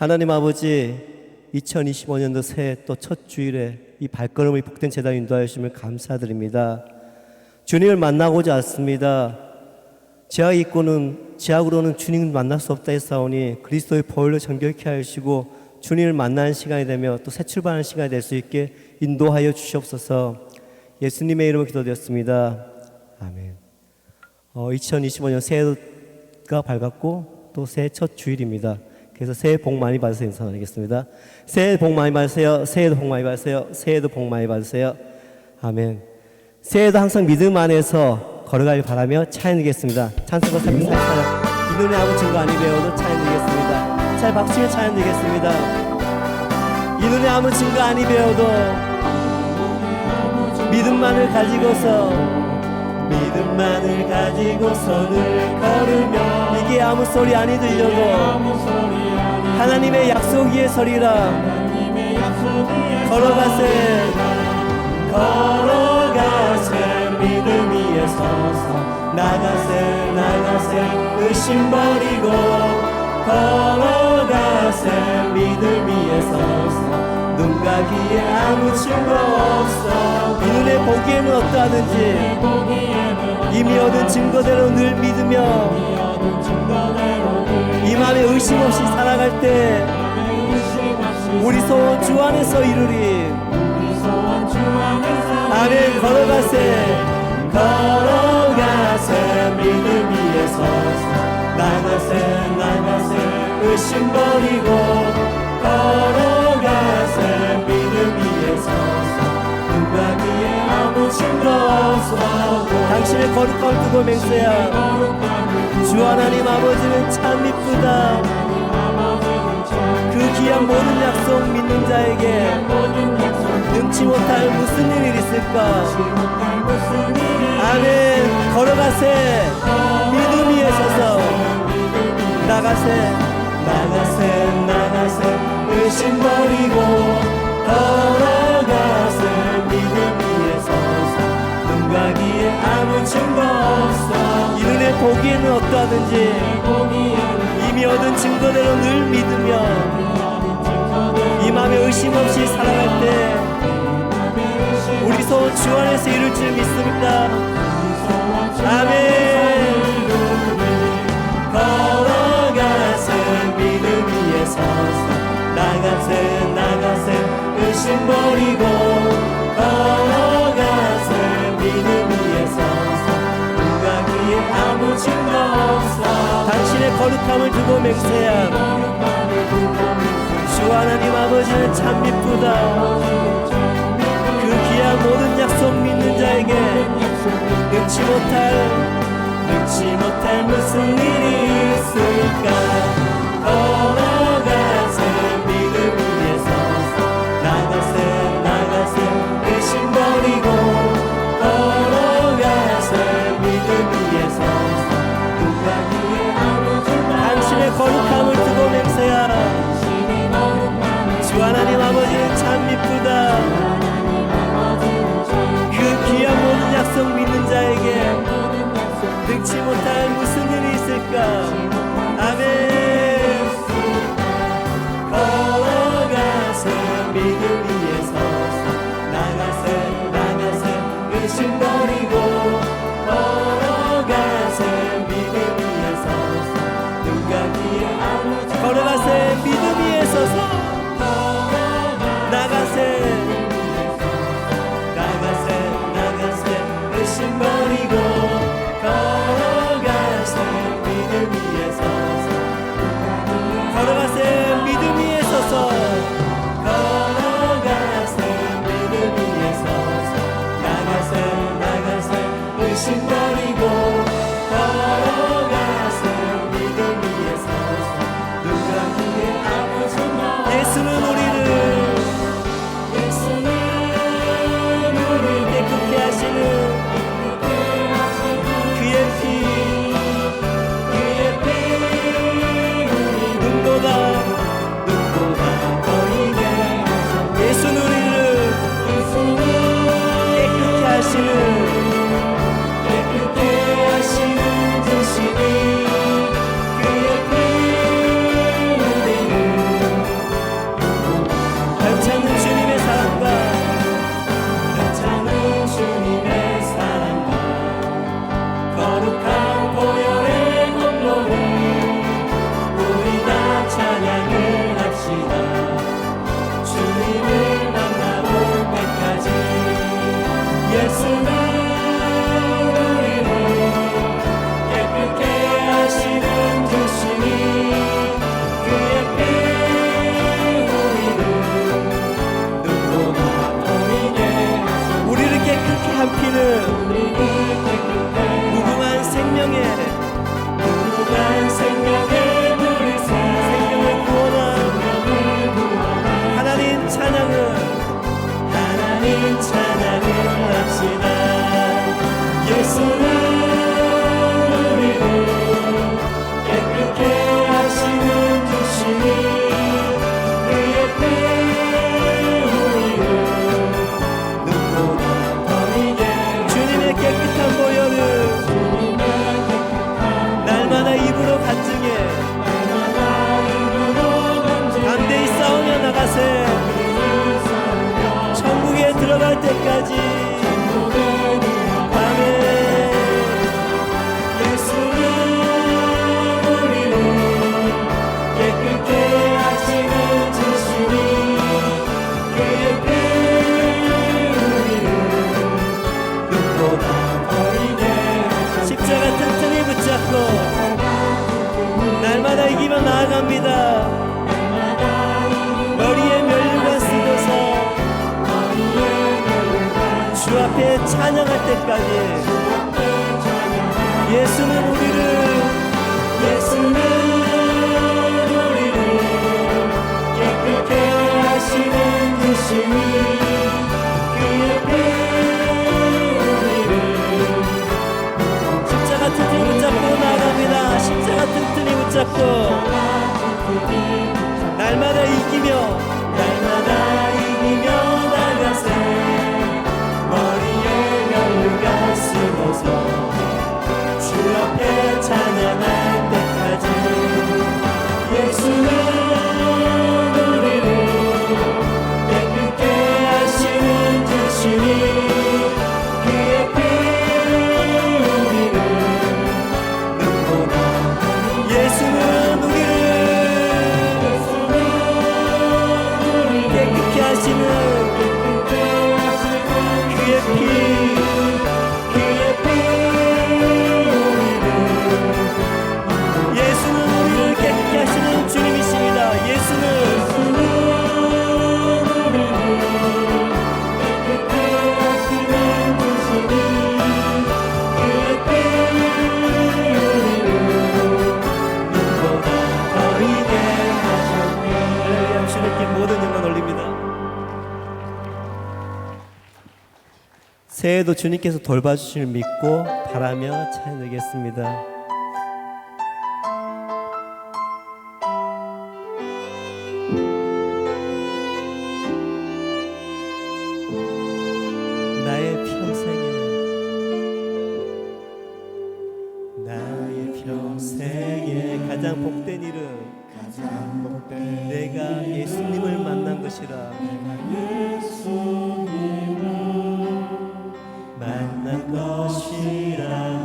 하나님 아버지, 2025년도 새해 또 첫 주일에 이 발걸음을 복된 제단 인도하여 주심을 감사드립니다. 주님을 만나고자 왔습니다. 제약으로는 주님을 만날 수 없다 했사오니 그리스도의 보혈로 정결케 하시고 주님을 만나는 시간이 되며 또 새 출발하는 시간이 될 수 있게 인도하여 주시옵소서. 예수님의 이름으로 기도드렸습니다. 아멘. 2025년 새해가 밝았고 또 새해 첫 주일입니다. 그래서 새해 복 많이 받으세요 인사 나누겠습니다. 새해 복 많이 받으세요. 새해도 복 많이 받으세요. 새해도 복 많이 받으세요. 아멘. 새해도 항상 믿음 안에서 걸어가길 바라며 찬양드리겠습니다. 찬송가 334장 이 눈에 아무 증거 아니 배워도 찬양드리겠습니다. 잘 박수에 찬양드리겠습니다. 이 눈에 아무 증거 아니 배워도 믿음만을 가지고서 늘 걸으며 이게 아무 소리 아니 들려도 하나님의 약속 위에 서리라. 걸어가세 믿음 위에 서서 나가세 의심 버리고 걸어가세 믿음 위에 서서 눈과 귀에 아무 증거 없어. 이 눈에 보기에는 어떠하든지 이미 얻은 증거대로 늘 믿으며 이 마음에 의심 없이 살아갈 때 우리 소원 주 안에서 이루리. 아멘. 걸어가세 믿음 위에 서서 나가세 의심 버리고 걸어가세 믿음 위에 서서 눈과 귀에 아무 증거 없어. 당신의 거룩함을 두고 맹세야. 주 하나님 아버지는 참 이쁘다. 그 귀한 모든 약속 믿는 자에게 능치 못할 무슨 일이 있을까. 아멘. 걸어가세 믿음 위에 서서 나가세 의심 버리고 걸어가세 믿음 위에 서서 눈과 귀에 아무 증거 없어. 이 눈에 보기에는 어떠하든지 이미 얻은 증거대로 늘 믿으며 이 마음에 의심 없이 살아갈 때 우리 소원 주 안에서 이룰 줄 믿습니다. 아멘. 걸어가세 믿음 위에 서서 나가세 의심 버리고 걸어가세 믿음 위에 서서 눈과 귀에 아무 증거 없어. 당신의 거룩함을 두고 맹세야. 주 하나님 아버지는 참 이쁘다. 그 귀한 모든 약속 믿는 자에게 능치 못할 무슨 일이 있을까. 걸어가세 믿음 위에 서서 나가세 의심 버리고 걸어가세 믿음 위에 서서 눈과 귀에 아무 증거. 당신의 거룩함을 두고 맹세야. 주 하나님 아버지는 참 이쁘다. 그 귀한 모든 약속 믿는 자에게 능치 못할 무슨 일이 있을까. 아멘. 걸어가세 믿음 위에 서서 나가세 의심 버리고 걸어가세 믿음 위에 서서 눈과 귀에 아무 증거. 걸어가세 믿음 위에 서서 나가세 의심 버리고 걸어가세 믿음 위에 서서 걸어가세 믿음 위에 서서 걸어가세 믿음 위에 서서 나가세 의심 버리고 걸어가세 믿음 위에 서서 눈과 귀에 아무 증거. 예수는 우리를 깨끗게 하시는 그의 피 눈보다 거리게 하셨네. 예수는 우리를 깨끗게 하시는 나갑니다. 머리에 면류관 쓰고서 주 앞에 찬양할 때까지 예수는 우리를 깨끗게 하시는 주시니 그의 피 우리를 십자가 튼튼히 붙잡고 나아갑니다. 십자가 튼튼히 붙잡고 날마다 이기며 나가세 머리에 면류관 쓰고서 주 앞에 찬양할 때까지 예수는 우리를 깨끗게 하시는 주시니 그의 피 우리를 눈보다 예수는 우리를 깨끗게 하시는 그의 피 예수는 우리를 깨끗게 하시는 주님이십니다. 예수는 주님께 모든 영광 올립니다. 새해에도 주님께서 돌봐주실 믿고 바라며 찬양드리겠습니다. 나의 평생에 가장 복된 일은 내가 예수님을 만난 것이라.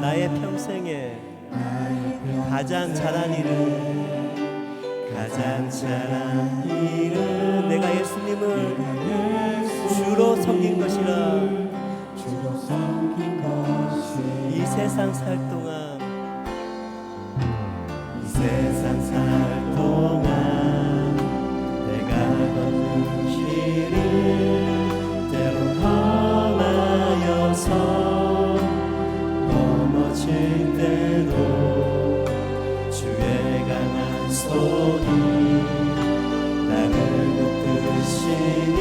나의 평생에 가장 잘한 일은 내가 예수님을 주로 섬긴 것이라. 이 세상 살 동안 내가 걷는 길을 때로 험하여서 넘어질 때도 주의 강한 손이 나를 붙드시니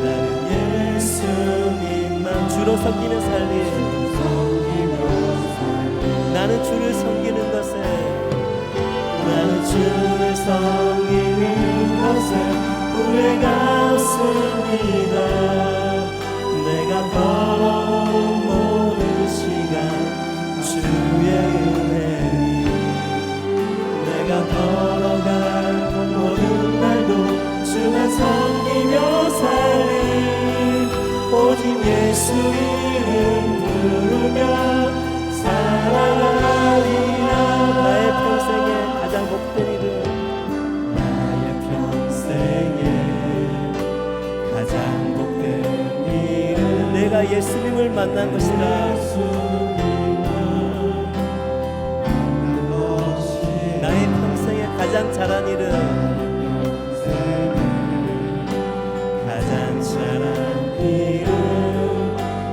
나는 예수님만 주로 섬기는 삶이 나는 주를 섬기는 것에 후회가 없습니다. 내가 걸어온 모든 시간 주의 은혜니 내가 걸어갈 모든 날도 주만 섬기며 살리 오직 예수 이름 부르며 살아가리라. 나의 평생에 가장 복된 일은 내가 예수님을 만난 것이라. 나의 평생에 가장 잘한 일은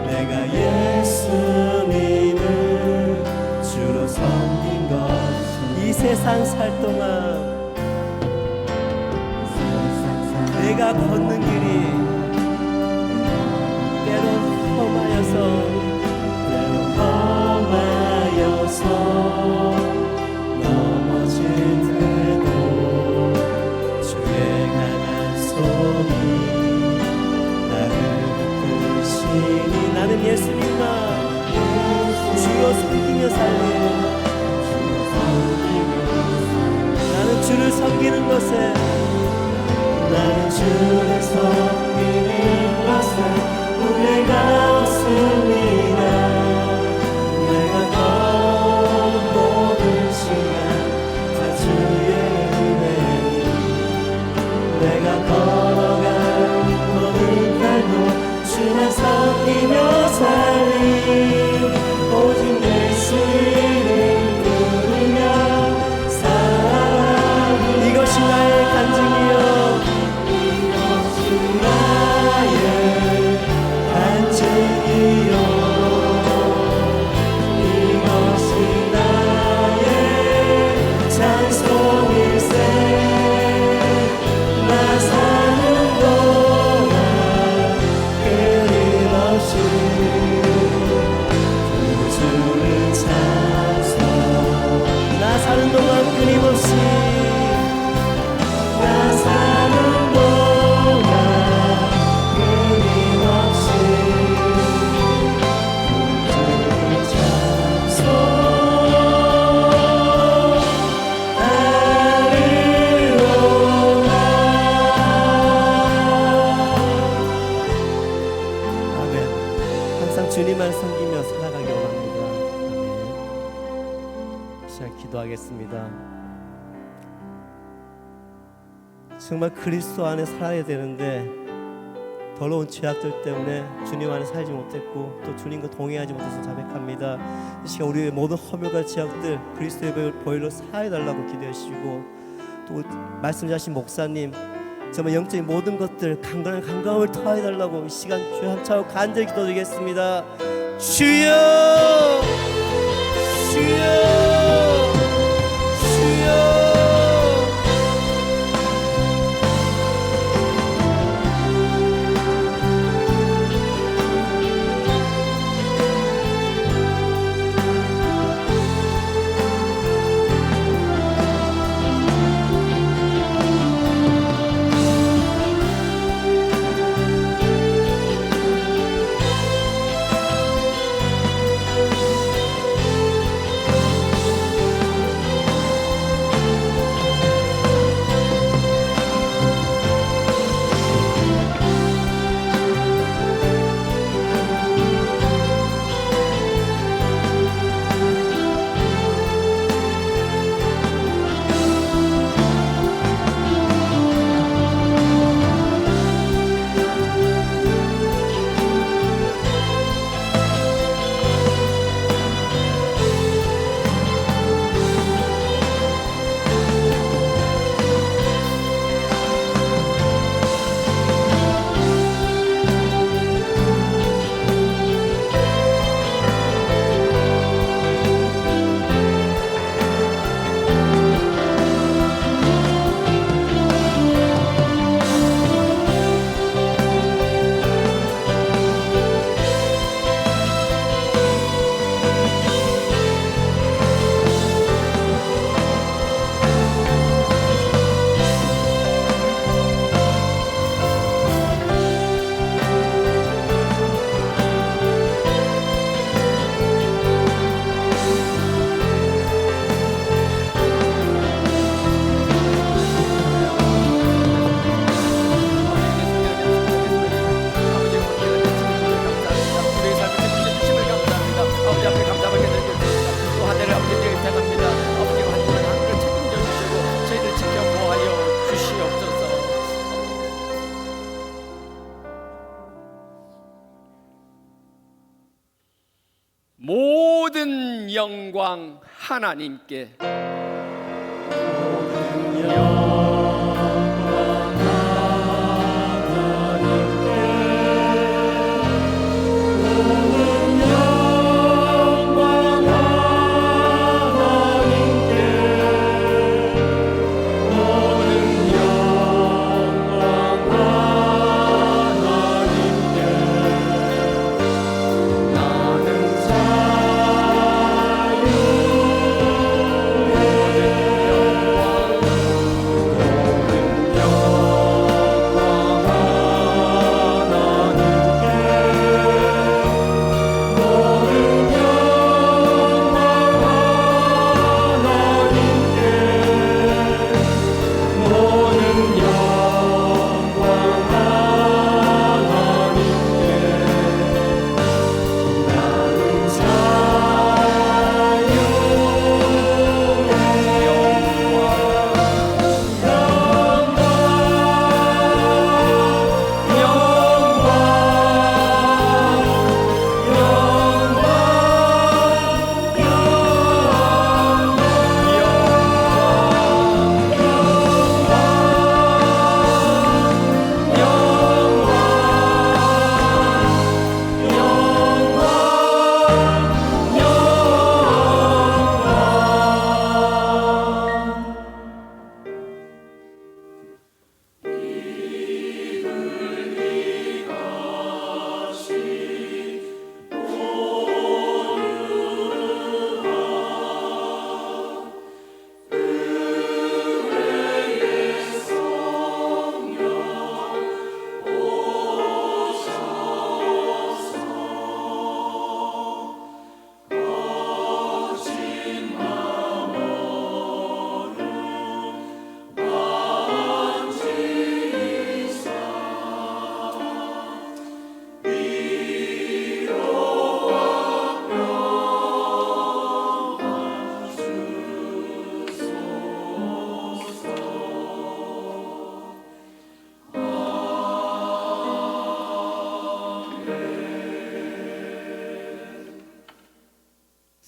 내가 예수님을 주로 섬긴 것. 이 세상 살 동안 내가 걷는 길이 험하여서 넘어질 때도 주의 강한 손이 나를 붙드시니 나는 예수님만 주로 섬기며 살리 나는 주를 섬기는 것에 후회가 없습니다. 내가 걸어온 모든 시간 다 주의 은혜니 내가 걸어갈 모든 날도 주만 섬기며 살리 오직 예수 이름 부르며 살아 시간 기도하겠습니다. 정말 그리스도 안에 살아야 되는데 더러운 죄악들 때문에 주님 안에 살지 못했고 또 주님과 동행하지 못해서 자백합니다. 이 시간 우리의 모든 허물과 죄악들 그리스도의 보혈로 사해달라고 기도하시고, 또 말씀하신 목사님 정말 영적인 모든 것들 강건한 감감을 더해달라고 이 시간 주여 함차고 간절히 기도드리겠습니다. 주여 주여 모든 영광 하나님께.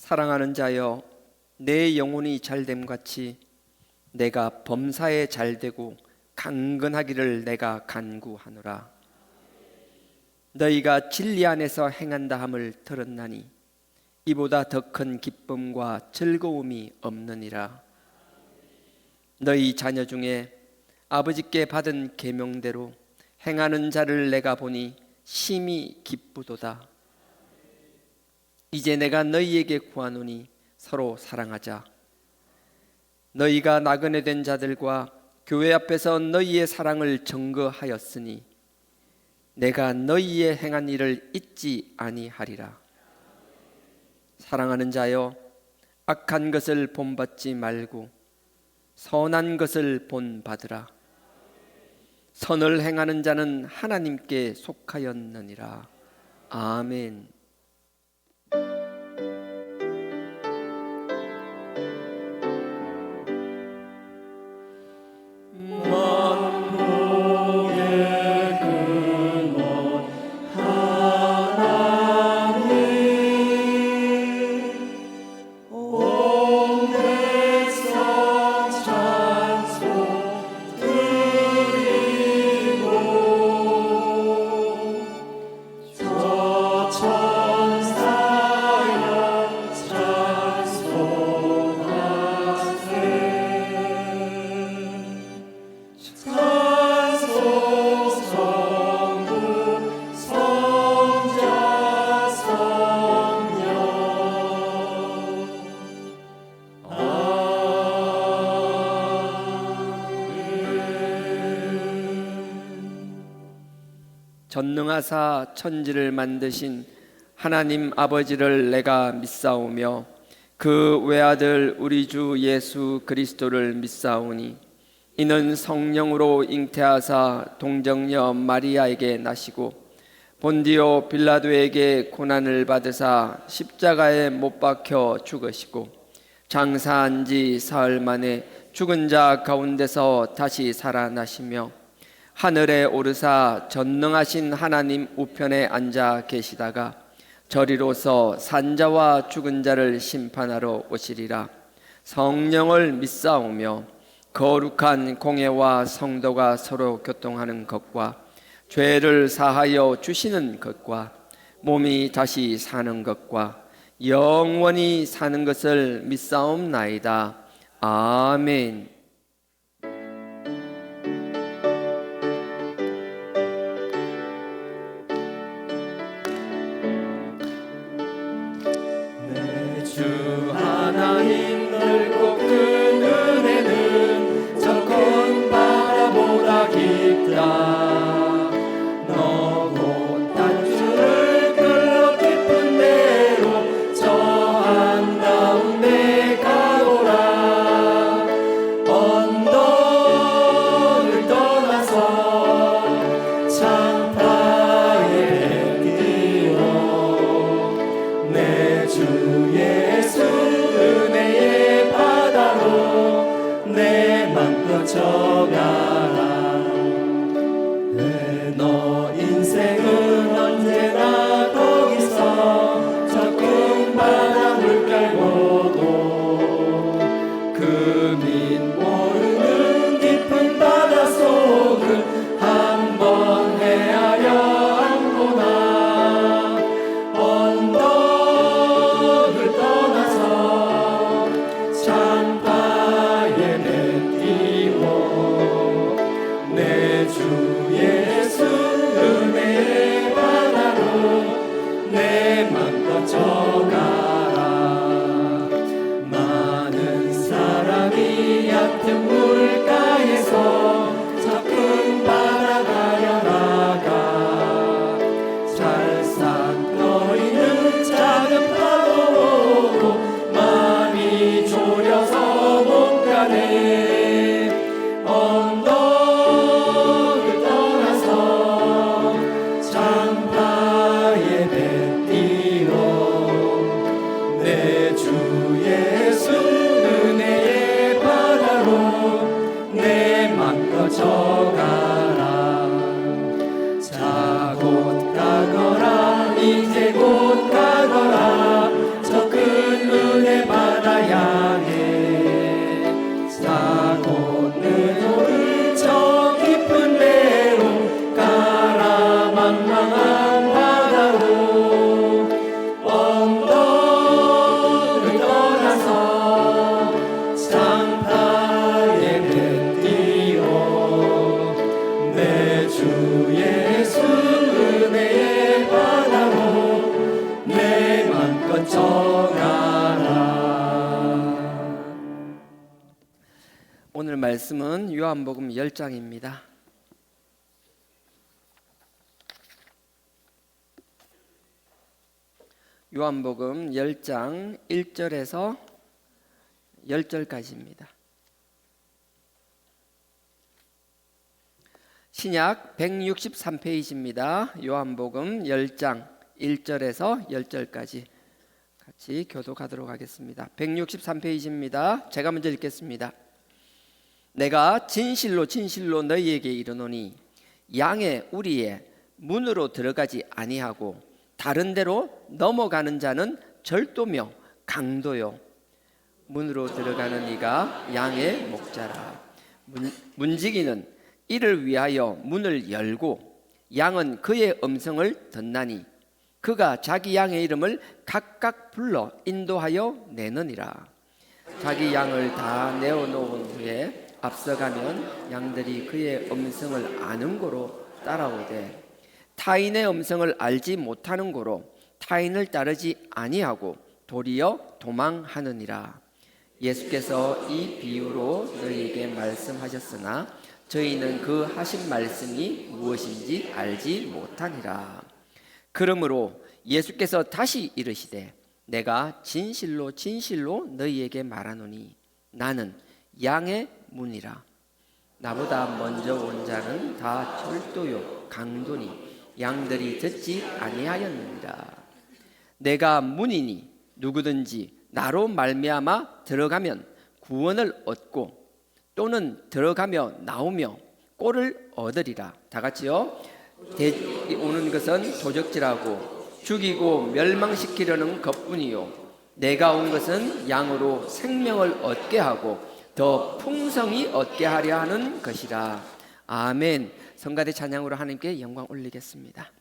사랑하는 자여, 내 영혼이 잘됨 같이 내가 범사에 잘되고 강건하기를 내가 간구하노라. 너희가 진리 안에서 행한다 함을 들었나니 이보다 더 큰 기쁨과 즐거움이 없느니라. 너희 자녀 중에 아버지께 받은 계명대로 행하는 자를 내가 보니 심히 기쁘도다. 이제 내가 너희에게 구하노니 서로 사랑하자. 너희가 나그네 된 자들과 교회 앞에서 너희의 사랑을 증거하였으니 내가 너희의 행한 일을 잊지 아니하리라. 사랑하는 자여, 악한 것을 본받지 말고 선한 것을 본받으라. 선을 행하는 자는 하나님께 속하였느니라. 아멘. 전능하사 천지를 만드신 하나님 아버지를 내가 믿사오며 그 외아들 우리 주 예수 그리스도를 믿사오니 이는 성령으로 잉태하사 동정녀 마리아에게 나시고 본디오 빌라도에게 고난을 받으사 십자가에 못 박혀 죽으시고 장사한 지 사흘 만에 죽은 자 가운데서 다시 살아나시며 하늘에 오르사 전능하신 하나님 우편에 앉아 계시다가 저리로서 산자와 죽은 자를 심판하러 오시리라. 성령을 믿사오며 거룩한 공회와 성도가 서로 교통하는 것과 죄를 사하여 주시는 것과 몸이 다시 사는 것과 영원히 사는 것을 믿사옵나이다. 아멘. 주 하나님 넓고 큰 은혜는 저 큰 바다보다 깊다. 너고 단주를 끌어 깊은 데로 저 한가운데 가보라. 언덕을 떠나서 창파에 뛰어 내 주 예수 은혜의 바다로 내 맘껏 져가라. 너 인생은 언제나 거기서 저 큰 바다 물결 보고 그 밑 모르는 깊은 바다 속을 한번 헤아려 안보나. 언덕을 떠나서 창파에 내띄워 내 주 예수 은혜의 바다로 내 맘껏 져가라. 많은 사람이 얕은 물가에서 저 큰 바다 가려 나가 잘싹거리는 작은 파도 보고 마음이 졸여서 못 가네. 언덕을 떠나서 창파에 내띄워 내 주 예수 은혜의 바다로 내 맘껏 져가라. 자 곧 가거라. 이제 곧 가거라. 저 큰 오늘 말씀은 요한복음 10장입니다. 요한복음 10장 1절에서 10절까지입니다. 신약 163페이지입니다. 요한복음 10장 1절에서 10절까지 같이 교독하도록 하겠습니다. 163페이지입니다. 제가 먼저 읽겠습니다. 내가 진실로 진실로 너희에게 이르노니 양의 우리의 문으로 들어가지 아니하고 다른 데로 넘어가는 자는 절도며 강도요 문으로 들어가는 이가 양의 목자라. 문지기는 이를 위하여 문을 열고 양은 그의 음성을 듣나니 그가 자기 양의 이름을 각각 불러 인도하여 내느니라. 자기 양을 다 내어놓은 후에 앞서가면 양들이 그의 음성을 아는 고로 따라오되 타인의 음성을 알지 못하는 고로 타인을 따르지 아니하고 도리어 도망하느니라. 예수께서 이 비유로 너희에게 말씀하셨으나 저희는 그 하신 말씀이 무엇인지 알지 못하니라. 그러므로 예수께서 다시 이르시되 내가 진실로 진실로 너희에게 말하노니 나는 양의 문이라. 나보다 먼저 온 자는 다 절도요 강도니 양들이 듣지 아니하였느니라. 내가 문이니 누구든지 나로 말미암아 들어가면 구원을 얻고 또는 들어가며 나오며 꼴을 얻으리라. 다 같이요. 오는 것은 도적질하고 죽이고 멸망시키려는 것뿐이요 내가 온 것은 양으로 생명을 얻게 하고 더 풍성히 얻게 하려 하는 것이라. 아멘. 성가대 찬양으로 하나님께 영광 올리겠습니다.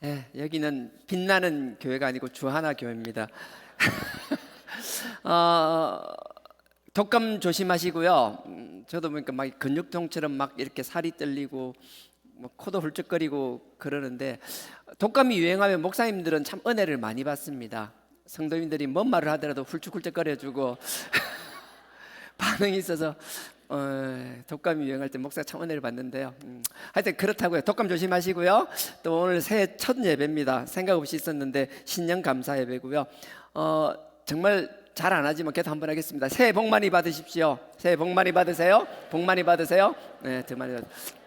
예, 여기는 빛나는 교회가 아니고 주하나 교회입니다. 독감 조심하시고요. 저도 보니까 막 근육통처럼 막 이렇게 살이 떨리고 뭐 코도 훌쩍거리고 그러는데, 독감이 유행하면 목사님들은 참 은혜를 많이 받습니다. 성도님들이 뭔 말을 하더라도 훌쩍훌쩍거려주고 반응이 있어서 독감이 유행할 때 목사가 참 은혜를 받는데요. 하여튼 그렇다고요. 독감 조심하시고요. 또 오늘 새해 첫 예배입니다. 생각 없이 있었는데 신년 감사 예배고요. 정말 잘 안 하지만 그래도 한번 하겠습니다. 새해 복 많이 받으십시오. 새해 복 많이 받으세요. 복 많이 받으세요. 네, 더 많이 받으세요.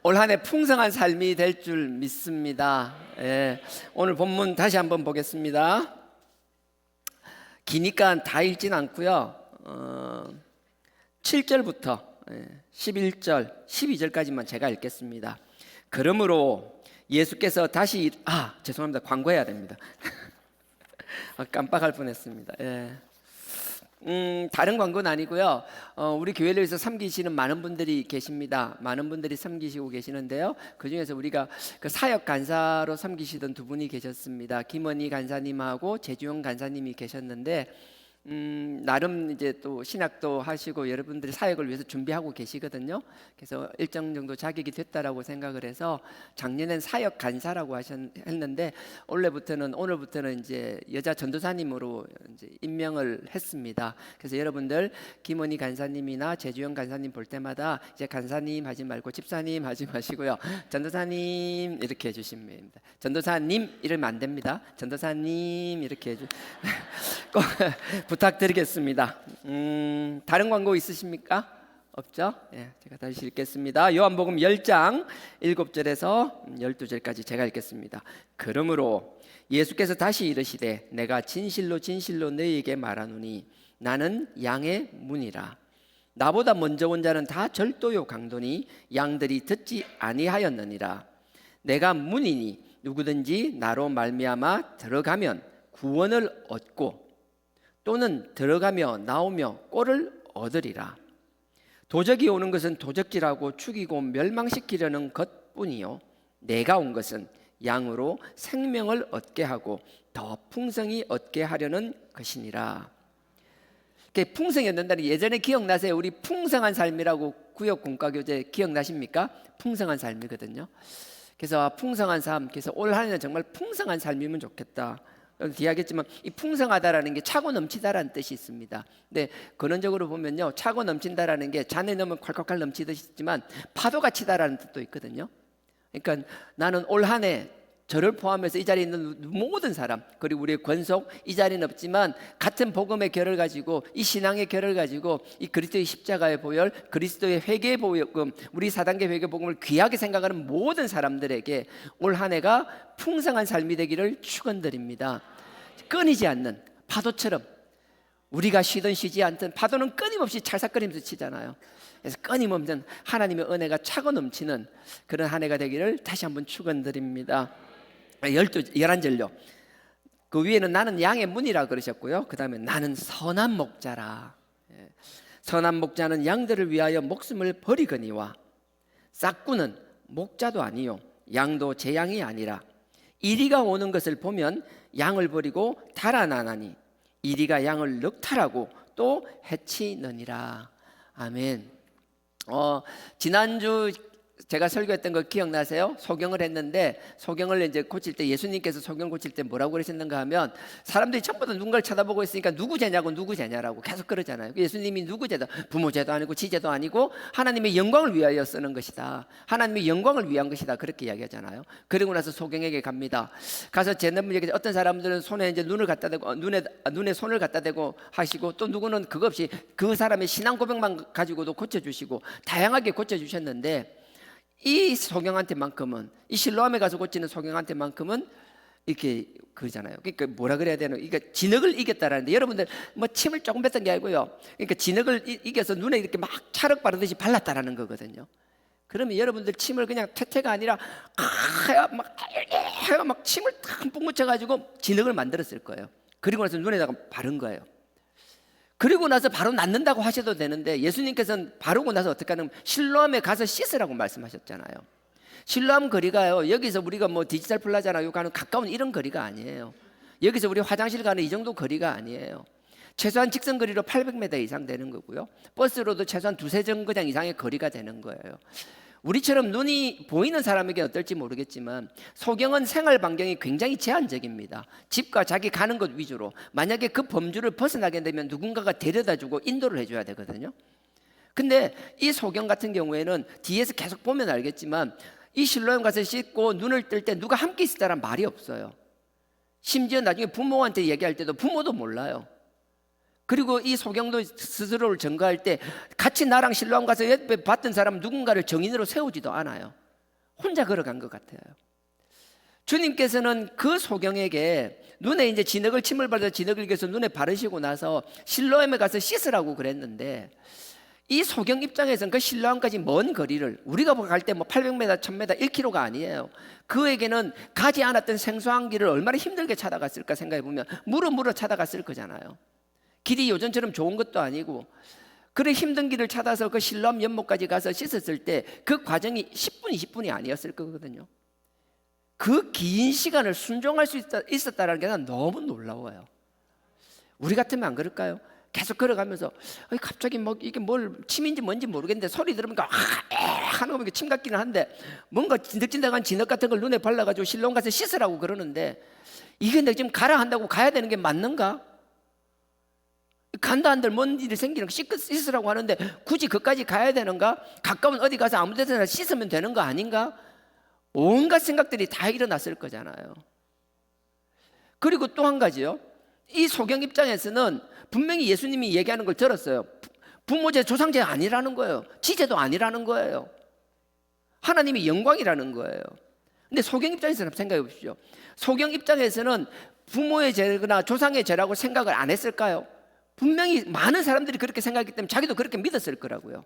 올 한 해 풍성한 삶이 될 줄 믿습니다. 예, 오늘 본문 다시 한번 보겠습니다. 기니까 다 읽진 않고요. 7절부터 11절, 12절까지만 제가 읽겠습니다. 그러므로 예수께서 다시 죄송합니다. 광고해야 됩니다. 깜빡할 뻔했습니다. 예. 다른 광고는 아니고요. 우리 교회를 위해서 섬기시는 많은 분들이 계십니다. 많은 분들이 섬기시고 계시는데요. 그 중에서 우리가 그 사역 간사로 섬기시던 두 분이 계셨습니다. 김원희 간사님하고 제주영 간사님이 계셨는데, 나름 이제 또 신학도 하시고 여러분들이 사역을 위해서 준비하고 계시거든요. 그래서 일정 정도 자격이 됐다라고 생각을 해서 작년엔 사역 간사라고 했는데, 오늘부터는 이제 여자 전도사님으로 이제 임명을 했습니다. 그래서 여러분들 김원희 간사님이나 제주영 간사님 볼 때마다 이제 간사님 하지 말고 집사님 하지 마시고요. 전도사님 이렇게 해주시면 됩니다. 전도사님 이러면 안 됩니다. 전도사님 이렇게 꼭 부탁드리겠습니다. 다른 광고 있으십니까? 없죠? 예, 제가 다시 읽겠습니다. 요한복음 10장 7절에서 12절까지 제가 읽겠습니다. 그러므로 예수께서 다시 이르시되 내가 진실로 진실로 너희에게 말하노니 나는 양의 문이라. 나보다 먼저 온 자는 다 절도요 강도니 양들이 듣지 아니하였느니라. 내가 문이니 누구든지 나로 말미암아 들어가면 구원을 얻고 또는 들어가며 나오며 꼴을 얻으리라. 도적이 오는 것은 도적질하고 죽이고 멸망시키려는 것뿐이요 내가 온 것은 양으로 생명을 얻게 하고 더 풍성히 얻게 하려는 것이니라. 풍성이 얻는다는, 예전에 기억나세요? 우리 풍성한 삶이라고 구역 공과교재 기억나십니까? 풍성한 삶이거든요. 그래서 풍성한 삶, 그래서 올 한 해는 정말 풍성한 삶이면 좋겠다. 뒤에 하겠지만 이 풍성하다라는 게 차고 넘치다라는 뜻이 있습니다. 근데 근원적으로 보면요, 차고 넘친다라는 게 잔에 넣으면 콸콸콸 넘치듯이 있지만 파도가 치다라는 뜻도 있거든요. 그러니까 나는 올 한 해 저를 포함해서 이 자리에 있는 모든 사람, 그리고 우리의 권속, 이 자리는 없지만 같은 복음의 결을 가지고, 이 신앙의 결을 가지고 이 그리스도의 십자가의 보혈, 그리스도의 회개의 복음, 우리 4단계 회개 복음을 귀하게 생각하는 모든 사람들에게 올 한 해가 풍성한 삶이 되기를 축원드립니다. 끊이지 않는 파도처럼, 우리가 쉬든 쉬지 않든 파도는 끊임없이 찰싹거리면서 치잖아요. 그래서 끊임없는 하나님의 은혜가 차고 넘치는 그런 한 해가 되기를 다시 한번 축원드립니다. 11절요. 그 위에는 나는 양의 문이라 그러셨고요. 그 다음에 나는 선한 목자라. 선한 목자는 양들을 위하여 목숨을 버리거니와 싹구는 목자도 아니요 양도 제 양이 아니라 이리가 오는 것을 보면 양을 버리고 달아나나니 이리가 양을 넉탈하고 또 해치느니라. 아멘. 지난주 제가 설교했던 거 기억나세요? 소경을 했는데, 소경을 이제 고칠 때, 예수님께서 소경 고칠 때 뭐라고 그러셨는가 하면, 사람들이 전부 다 누군가를 쳐다보고 있으니까 누구 죄냐고 누구 죄냐라고 계속 그러잖아요. 예수님이 누구 죄다? 부모 죄도 아니고 지 죄도 아니고 하나님의 영광을 위하여 쓰는 것이다. 하나님의 영광을 위한 것이다. 그렇게 이야기하잖아요. 그리고 나서 소경에게 갑니다. 가서 제너분에게, 어떤 사람들은 손에 이제 눈을 갖다 대고 눈에 손을 갖다 대고 하시고, 또 누구는 그거 없이 그 사람의 신앙 고백만 가지고도 고쳐주시고 다양하게 고쳐주셨는데, 이 소경한테만큼은, 이 실로암에 가서 고치는 소경한테만큼은 이렇게 그러잖아요. 그러니까 뭐라 그래야 되나? 그러니까 진흙을 이겼다라는데, 여러분들 뭐 침을 조금 뱉은 게 아니고요. 그러니까 진흙을 이겨서 눈에 이렇게 막 찰흙 바르듯이 발랐다라는 거거든요. 그러면 여러분들 침을 그냥 퇴퇴가 아니라 막 침을 탁 묻혀가지고 진흙을 만들었을 거예요. 그리고 나서 눈에다가 바른 거예요. 그리고 나서 바로 낫는다고 하셔도 되는데, 예수님께서는 바르고 나서 어떻게 하냐면 실로암에 가서 씻으라고 말씀하셨잖아요. 실로암 거리가요, 여기서 우리가 뭐 디지털 플라자나 가는 가까운 이런 거리가 아니에요. 여기서 우리 화장실 가는 이 정도 거리가 아니에요. 최소한 직선 거리로 800m 이상 되는 거고요. 버스로도 최소한 두세 정거장 이상의 거리가 되는 거예요. 우리처럼 눈이 보이는 사람에게 어떨지 모르겠지만 소경은 생활 반경이 굉장히 제한적입니다. 집과 자기 가는 곳 위주로. 만약에 그 범주를 벗어나게 되면 누군가가 데려다주고 인도를 해줘야 되거든요. 근데 이 소경 같은 경우에는 뒤에서 계속 보면 알겠지만 이 실로암 가서 씻고 눈을 뜰 때 누가 함께 있었다는 말이 없어요. 심지어 나중에 부모한테 얘기할 때도 부모도 몰라요. 그리고 이 소경도 스스로를 증거할 때 같이 나랑 실로암 가서 옆에 봤던 사람 누군가를 정인으로 세우지도 않아요. 혼자 걸어간 것 같아요. 주님께서는 그 소경에게 눈에 이제 진흙을 침을 발라서 진흙을 이겨서 눈에 바르시고 나서 실로암에 가서 씻으라고 그랬는데 이 소경 입장에서는 그 실로암까지 먼 거리를 우리가 갈 때 뭐 800m, 1000m, 1km가 아니에요. 그에게는 가지 않았던 생소한 길을 얼마나 힘들게 찾아갔을까 생각해 보면 물어 찾아갔을 거잖아요. 길이 요즘처럼 좋은 것도 아니고 그래 힘든 길을 찾아서 그 실로암 연못까지 가서 씻었을 때 그 과정이 10분, 20분이 아니었을 거거든요. 그 긴 시간을 순종할 수 있었다는 게 난 너무 놀라워요. 우리 같으면 안 그럴까요? 계속 걸어가면서 갑자기 뭐 이게 뭘 침인지 뭔지 모르겠는데 소리 들으니까 하는 거 보니까 침 같기는 한데 뭔가 진득진득한 진흙 같은 걸 눈에 발라가지고 실로암 가서 씻으라고 그러는데 이게 내가 지금 가라 한다고 가야 되는 게 맞는가? 간다 한들 뭔 일이 생기는 거 씻으라고 하는데 굳이 그까지 가야 되는가? 가까운 어디 가서 아무 데서나 씻으면 되는 거 아닌가? 온갖 생각들이 다 일어났을 거잖아요. 그리고 또 한 가지요. 이 소경 입장에서는 분명히 예수님이 얘기하는 걸 들었어요. 부모제 조상제 아니라는 거예요. 지제도 아니라는 거예요. 하나님이 영광이라는 거예요. 근데 소경 입장에서는 생각해 보십시오. 소경 입장에서는 부모의 죄나 조상의 죄라고 생각을 안 했을까요? 분명히 많은 사람들이 그렇게 생각했기 때문에 자기도 그렇게 믿었을 거라고요.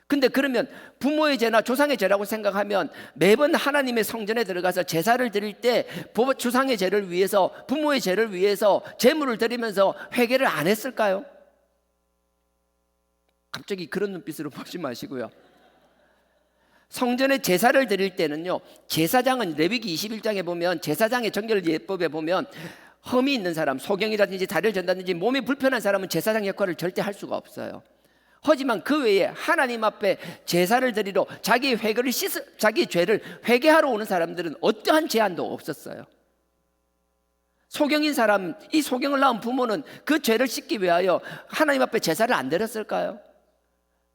근데 그러면 부모의 죄나 조상의 죄라고 생각하면 매번 하나님의 성전에 들어가서 제사를 드릴 때 조상의 죄를 위해서 부모의 죄를 위해서 제물을 드리면서 회개를 안 했을까요? 갑자기 그런 눈빛으로 보지 마시고요. 성전에 제사를 드릴 때는요, 제사장은 레위기 21장에 보면 제사장의 정결 예법에 보면 흠이 있는 사람, 소경이라든지 다리를 전다든지 몸이 불편한 사람은 제사장 역할을 절대 할 수가 없어요. 하지만 그 외에 하나님 앞에 제사를 드리러 자기 죄를 회개하러 오는 사람들은 어떠한 제한도 없었어요. 소경인 사람, 이 소경을 낳은 부모는 그 죄를 씻기 위하여 하나님 앞에 제사를 안 드렸을까요?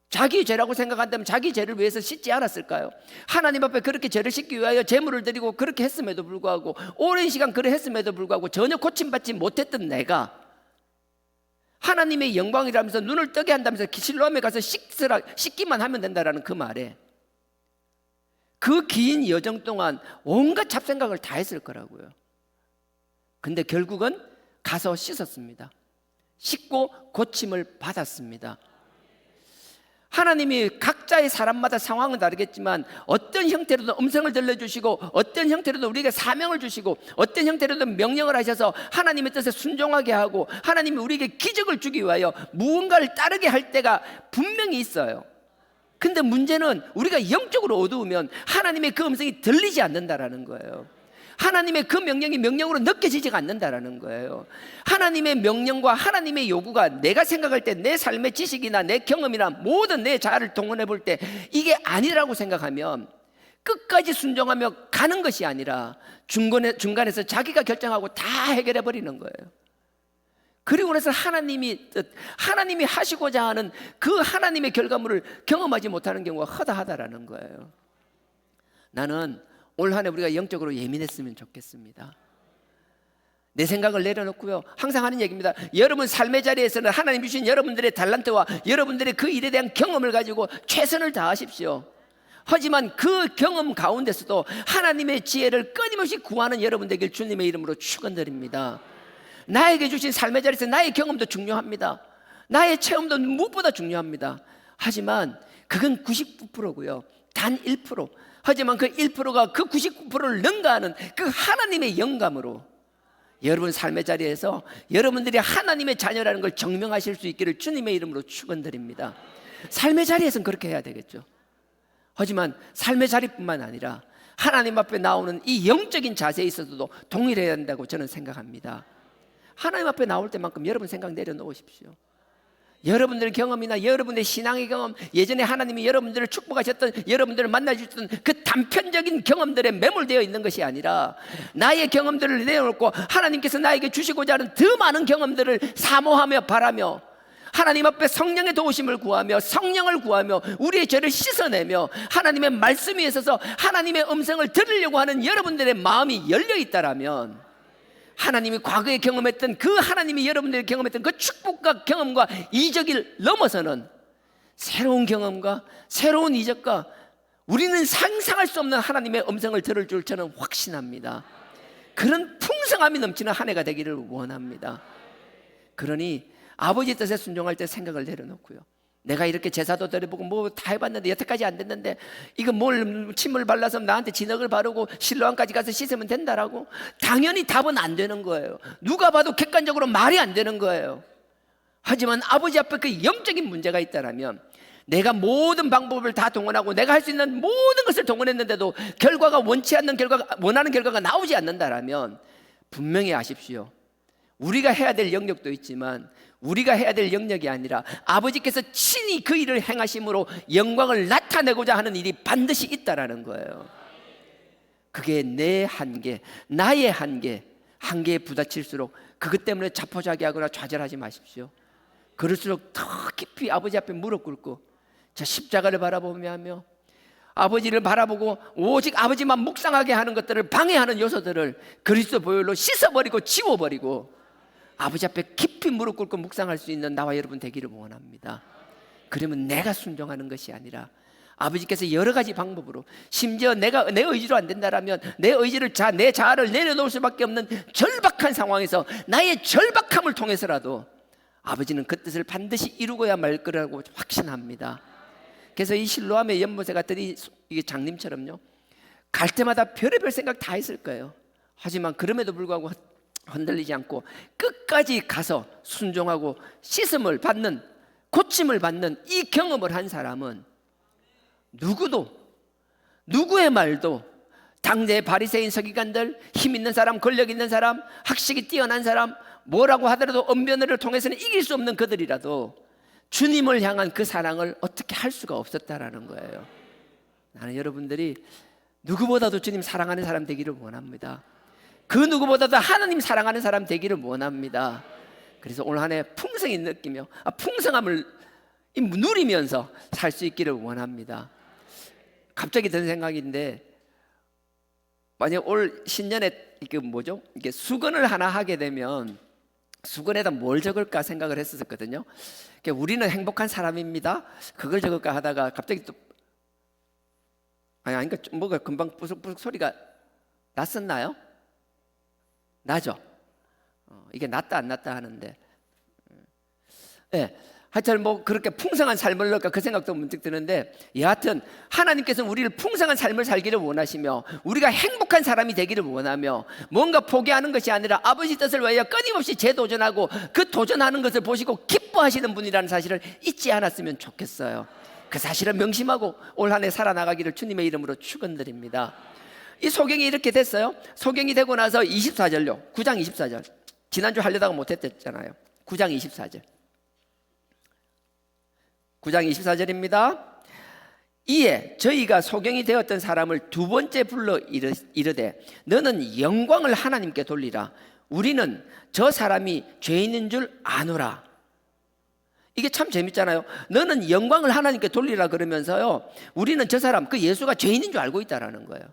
자기 죄라고 생각한다면 자기 죄를 위해서 씻지 않았을까요? 하나님 앞에 그렇게 죄를 씻기 위하여 제물을 드리고 그렇게 했음에도 불구하고 오랜 시간 그래 했음에도 불구하고 전혀 고침받지 못했던 내가 하나님의 영광이라면서 눈을 뜨게 한다면서 실로암에 가서 씻기만 하면 된다라는 그 말에 그 긴 여정 동안 온갖 잡생각을 다 했을 거라고요. 근데 결국은 가서 씻었습니다. 씻고 고침을 받았습니다. 하나님이 각자의 사람마다 상황은 다르겠지만 어떤 형태로도 음성을 들려주시고 어떤 형태로도 우리에게 사명을 주시고 어떤 형태로도 명령을 하셔서 하나님의 뜻에 순종하게 하고 하나님이 우리에게 기적을 주기 위하여 무언가를 따르게 할 때가 분명히 있어요. 근데 문제는 우리가 영적으로 어두우면 하나님의 그 음성이 들리지 않는다라는 거예요. 하나님의 그 명령이 명령으로 느껴지지가 않는다라는 거예요. 하나님의 명령과 하나님의 요구가 내가 생각할 때 내 삶의 지식이나 내 경험이나 모든 내 자아를 동원해 볼 때 이게 아니라고 생각하면 끝까지 순종하며 가는 것이 아니라 중간에서 자기가 결정하고 다 해결해 버리는 거예요. 그리고 나서 하나님이 하시고자 하는 그 하나님의 결과물을 경험하지 못하는 경우가 허다하다라는 거예요. 나는 올 한 해 우리가 영적으로 예민했으면 좋겠습니다. 내 생각을 내려놓고요, 항상 하는 얘기입니다. 여러분 삶의 자리에서는 하나님 주신 여러분들의 달란트와 여러분들의 그 일에 대한 경험을 가지고 최선을 다하십시오. 하지만 그 경험 가운데서도 하나님의 지혜를 끊임없이 구하는 여러분 되길 주님의 이름으로 축원드립니다. 나에게 주신 삶의 자리에서 나의 경험도 중요합니다. 나의 체험도 무엇보다 중요합니다. 하지만 그건 99%고요 단 1%. 하지만 그 1%가 그 99%를 능가하는 그 하나님의 영감으로 여러분 삶의 자리에서 여러분들이 하나님의 자녀라는 걸 증명하실 수 있기를 주님의 이름으로 축원드립니다. 삶의 자리에서는 그렇게 해야 되겠죠. 하지만 삶의 자리뿐만 아니라 하나님 앞에 나오는 이 영적인 자세에 있어서도 동일해야 한다고 저는 생각합니다. 하나님 앞에 나올 때만큼 여러분 생각 내려놓으십시오. 여러분들의 경험이나 여러분의 신앙의 경험, 예전에 하나님이 여러분들을 축복하셨던, 여러분들을 만나주셨던 그 단편적인 경험들에 매몰되어 있는 것이 아니라 나의 경험들을 내려놓고 하나님께서 나에게 주시고자 하는 더 많은 경험들을 사모하며 바라며 하나님 앞에 성령의 도우심을 구하며 성령을 구하며 우리의 죄를 씻어내며 하나님의 말씀 위에 서서 하나님의 음성을 들으려고 하는 여러분들의 마음이 열려 있다라면, 하나님이 과거에 경험했던 그 하나님이 여러분들이 경험했던 그 축복과 경험과 이적을 넘어서는 새로운 경험과 새로운 이적과 우리는 상상할 수 없는 하나님의 음성을 들을 줄 저는 확신합니다. 그런 풍성함이 넘치는 한 해가 되기를 원합니다. 그러니 아버지 뜻에 순종할 때 생각을 내려놓고요, 내가 이렇게 제사도 드려보고 뭐 다 해봤는데 여태까지 안 됐는데 이거 뭘 침을 발라서 나한테 진흙을 바르고 실로암까지 가서 씻으면 된다라고? 당연히 답은 안 되는 거예요. 누가 봐도 객관적으로 말이 안 되는 거예요. 하지만 아버지 앞에 그 영적인 문제가 있다라면, 내가 모든 방법을 다 동원하고 내가 할 수 있는 모든 것을 동원했는데도 결과가 원하는 결과가 나오지 않는다라면, 분명히 아십시오, 우리가 해야 될 영역도 있지만 우리가 해야 될 영역이 아니라 아버지께서 친히 그 일을 행하심으로 영광을 나타내고자 하는 일이 반드시 있다라는 거예요. 그게 내 한계, 나의 한계에 부딪힐수록 그것 때문에 자포자기하거나 좌절하지 마십시오. 그럴수록 더 깊이 아버지 앞에 무릎 꿇고 저 십자가를 바라보며 하며 아버지를 바라보고 오직 아버지만 묵상하게 하는 것들을 방해하는 요소들을 그리스도 보혈로 씻어버리고 지워버리고 아버지 앞에 깊이 무릎 꿇고 묵상할 수 있는 나와 여러분 되기를 원합니다. 그러면 내가 순종하는 것이 아니라 아버지께서 여러 가지 방법으로, 심지어 내 의지로 안 된다라면 내 의지를 내 자아를 내려놓을 수밖에 없는 절박한 상황에서 나의 절박함을 통해서라도 아버지는 그 뜻을 반드시 이루고야 말 거라고 확신합니다. 그래서 이 실로암의 연못에 갔더니 이게 장님처럼요, 갈 때마다 별의별 생각 다 했을 거예요. 하지만 그럼에도 불구하고 흔들리지 않고 끝까지 가서 순종하고 씻음을 받는, 고침을 받는 이 경험을 한 사람은 누구의 말도 당대의 바리새인 서기관들, 힘 있는 사람, 권력 있는 사람, 학식이 뛰어난 사람, 뭐라고 하더라도 언변을 통해서는 이길 수 없는 그들이라도 주님을 향한 그 사랑을 어떻게 할 수가 없었다라는 거예요. 나는 여러분들이 누구보다도 주님 사랑하는 사람 되기를 원합니다. 그 누구보다도 하나님 사랑하는 사람 되기를 원합니다. 그래서 오늘 한 해 풍성히 느끼며 풍성함을 누리면서 살 수 있기를 원합니다. 갑자기 든 생각인데, 만약 올 신년에 이게 수건을 하나 하게 되면 수건에다 뭘 적을까 생각을 했었거든요. 우리는 행복한 사람입니다, 그걸 적을까 하다가 갑자기 또 그러니까 뭐가 금방 뿌석뿌석 소리가 났었나요? 나죠. 이게 낫다 안 낫다 하는데, 하여튼 뭐 그렇게 풍성한 삶을 넣을까 그 생각도 문득 드는데, 여하튼 하나님께서는 우리를 풍성한 삶을 살기를 원하시며 우리가 행복한 사람이 되기를 원하며 뭔가 포기하는 것이 아니라 아버지 뜻을 위하여 끊임없이 재도전하고 그 도전하는 것을 보시고 기뻐하시는 분이라는 사실을 잊지 않았으면 좋겠어요. 그 사실을 명심하고 올 한 해 살아나가기를 주님의 이름으로 축원드립니다. 이 소경이 이렇게 됐어요. 소경이 되고 나서 24절요, 9장 24절, 지난주 하려다가 못했잖아요. 9장 24절, 9장 24절입니다. 이에 저희가 소경이 되었던 사람을 두 번째 불러 이르되 너는 영광을 하나님께 돌리라. 우리는 저 사람이 죄인인 줄 아노라. 이게 참 재밌잖아요. 너는 영광을 하나님께 돌리라 그러면서요, 우리는 저 사람, 그 예수가 죄인인 줄 알고 있다라는 거예요.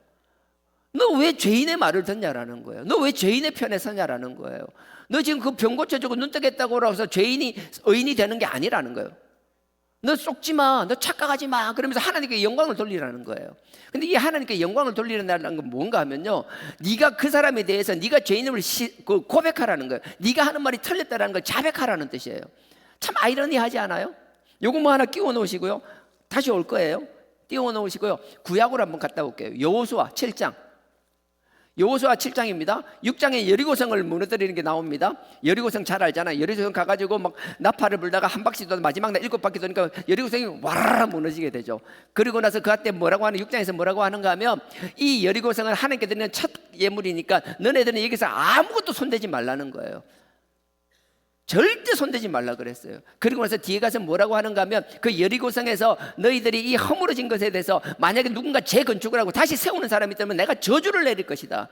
너 왜 죄인의 말을 듣냐라는 거예요. 너 왜 죄인의 편에 서냐라는 거예요. 너 지금 그 병 고쳐주고 눈 뜨겠다고 해서 죄인이 의인이 되는 게 아니라는 거예요. 너 속지 마, 너 착각하지 마, 그러면서 하나님께 영광을 돌리라는 거예요. 근데 이 하나님께 영광을 돌리라는 건 뭔가 하면요, 네가 그 사람에 대해서 네가 죄인임을 고백하라는 거예요. 네가 하는 말이 틀렸다는 걸 자백하라는 뜻이에요. 참 아이러니하지 않아요? 요거 뭐 하나 끼워 놓으시고요, 다시 올 거예요. 띄워 놓으시고요, 구약으로 한번 갔다 올게요. 여호수아 7장. 여호수아 7장입니다. 6장에 여리고성을 무너뜨리는 게 나옵니다. 여리고성 잘 알잖아요. 여리고성 가가지고 막 나팔을 불다가 한 바퀴 돌다 마지막 날 7바퀴 도니까 여리고성이 와라라 무너지게 되죠. 그리고 나서 그때 뭐라고 하는 6장에서 뭐라고 하는가 하면 이 여리고성을 하나님께 드리는 첫 예물이니까 너네들은 여기서 아무것도 손대지 말라는 거예요. 절대 손대지 말라 그랬어요. 그리고 나서 뒤에 가서 뭐라고 하는가 하면 그 여리고성에서 너희들이 이 허물어진 것에 대해서 만약에 누군가 재건축을 하고 다시 세우는 사람이 있다면 내가 저주를 내릴 것이다.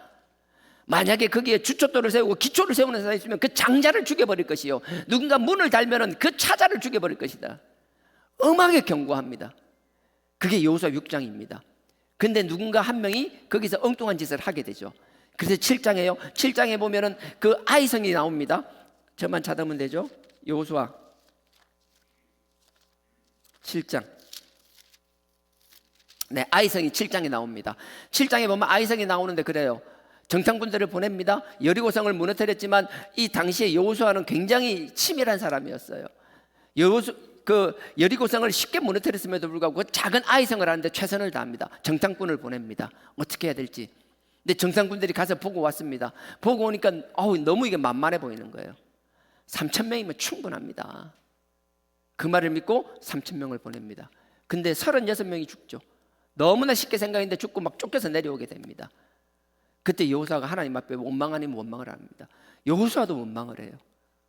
만약에 거기에 주춧돌을 세우고 기초를 세우는 사람이 있으면 그 장자를 죽여버릴 것이요, 누군가 문을 달면은 그 차자를 죽여버릴 것이다. 엄하게 경고합니다. 그게 여호수아 6장입니다. 근데 누군가 한 명이 거기서 엉뚱한 짓을 하게 되죠. 그래서 7장에요. 7장에 보면은 그 아이성이 나옵니다. 저만 찾으면 되죠. 여호수아 7장. 네, 아이성이 7장에 나옵니다. 7장에 보면 아이성이 나오는데 그래요. 정탐꾼들을 보냅니다. 여리고성을 무너뜨렸지만 이 당시에 여호수아는 굉장히 치밀한 사람이었어요. 그 여리고성을 쉽게 무너뜨렸음에도 불구하고 그 작은 아이성을 하는데 최선을 다합니다. 정탐꾼을 보냅니다. 어떻게 해야 될지. 근데 정탐꾼들이 가서 보고 왔습니다. 보고 오니까 너무 이게 만만해 보이는 거예요. 3,000명이면 충분합니다. 그 말을 믿고 3,000명을 보냅니다. 근데 36명이 죽죠. 너무나 쉽게 생각했는데 죽고 막 쫓겨서 내려오게 됩니다. 그때 여호수아가 하나님 앞에 원망 아니면 원망을 합니다. 여호수아도 원망을 해요.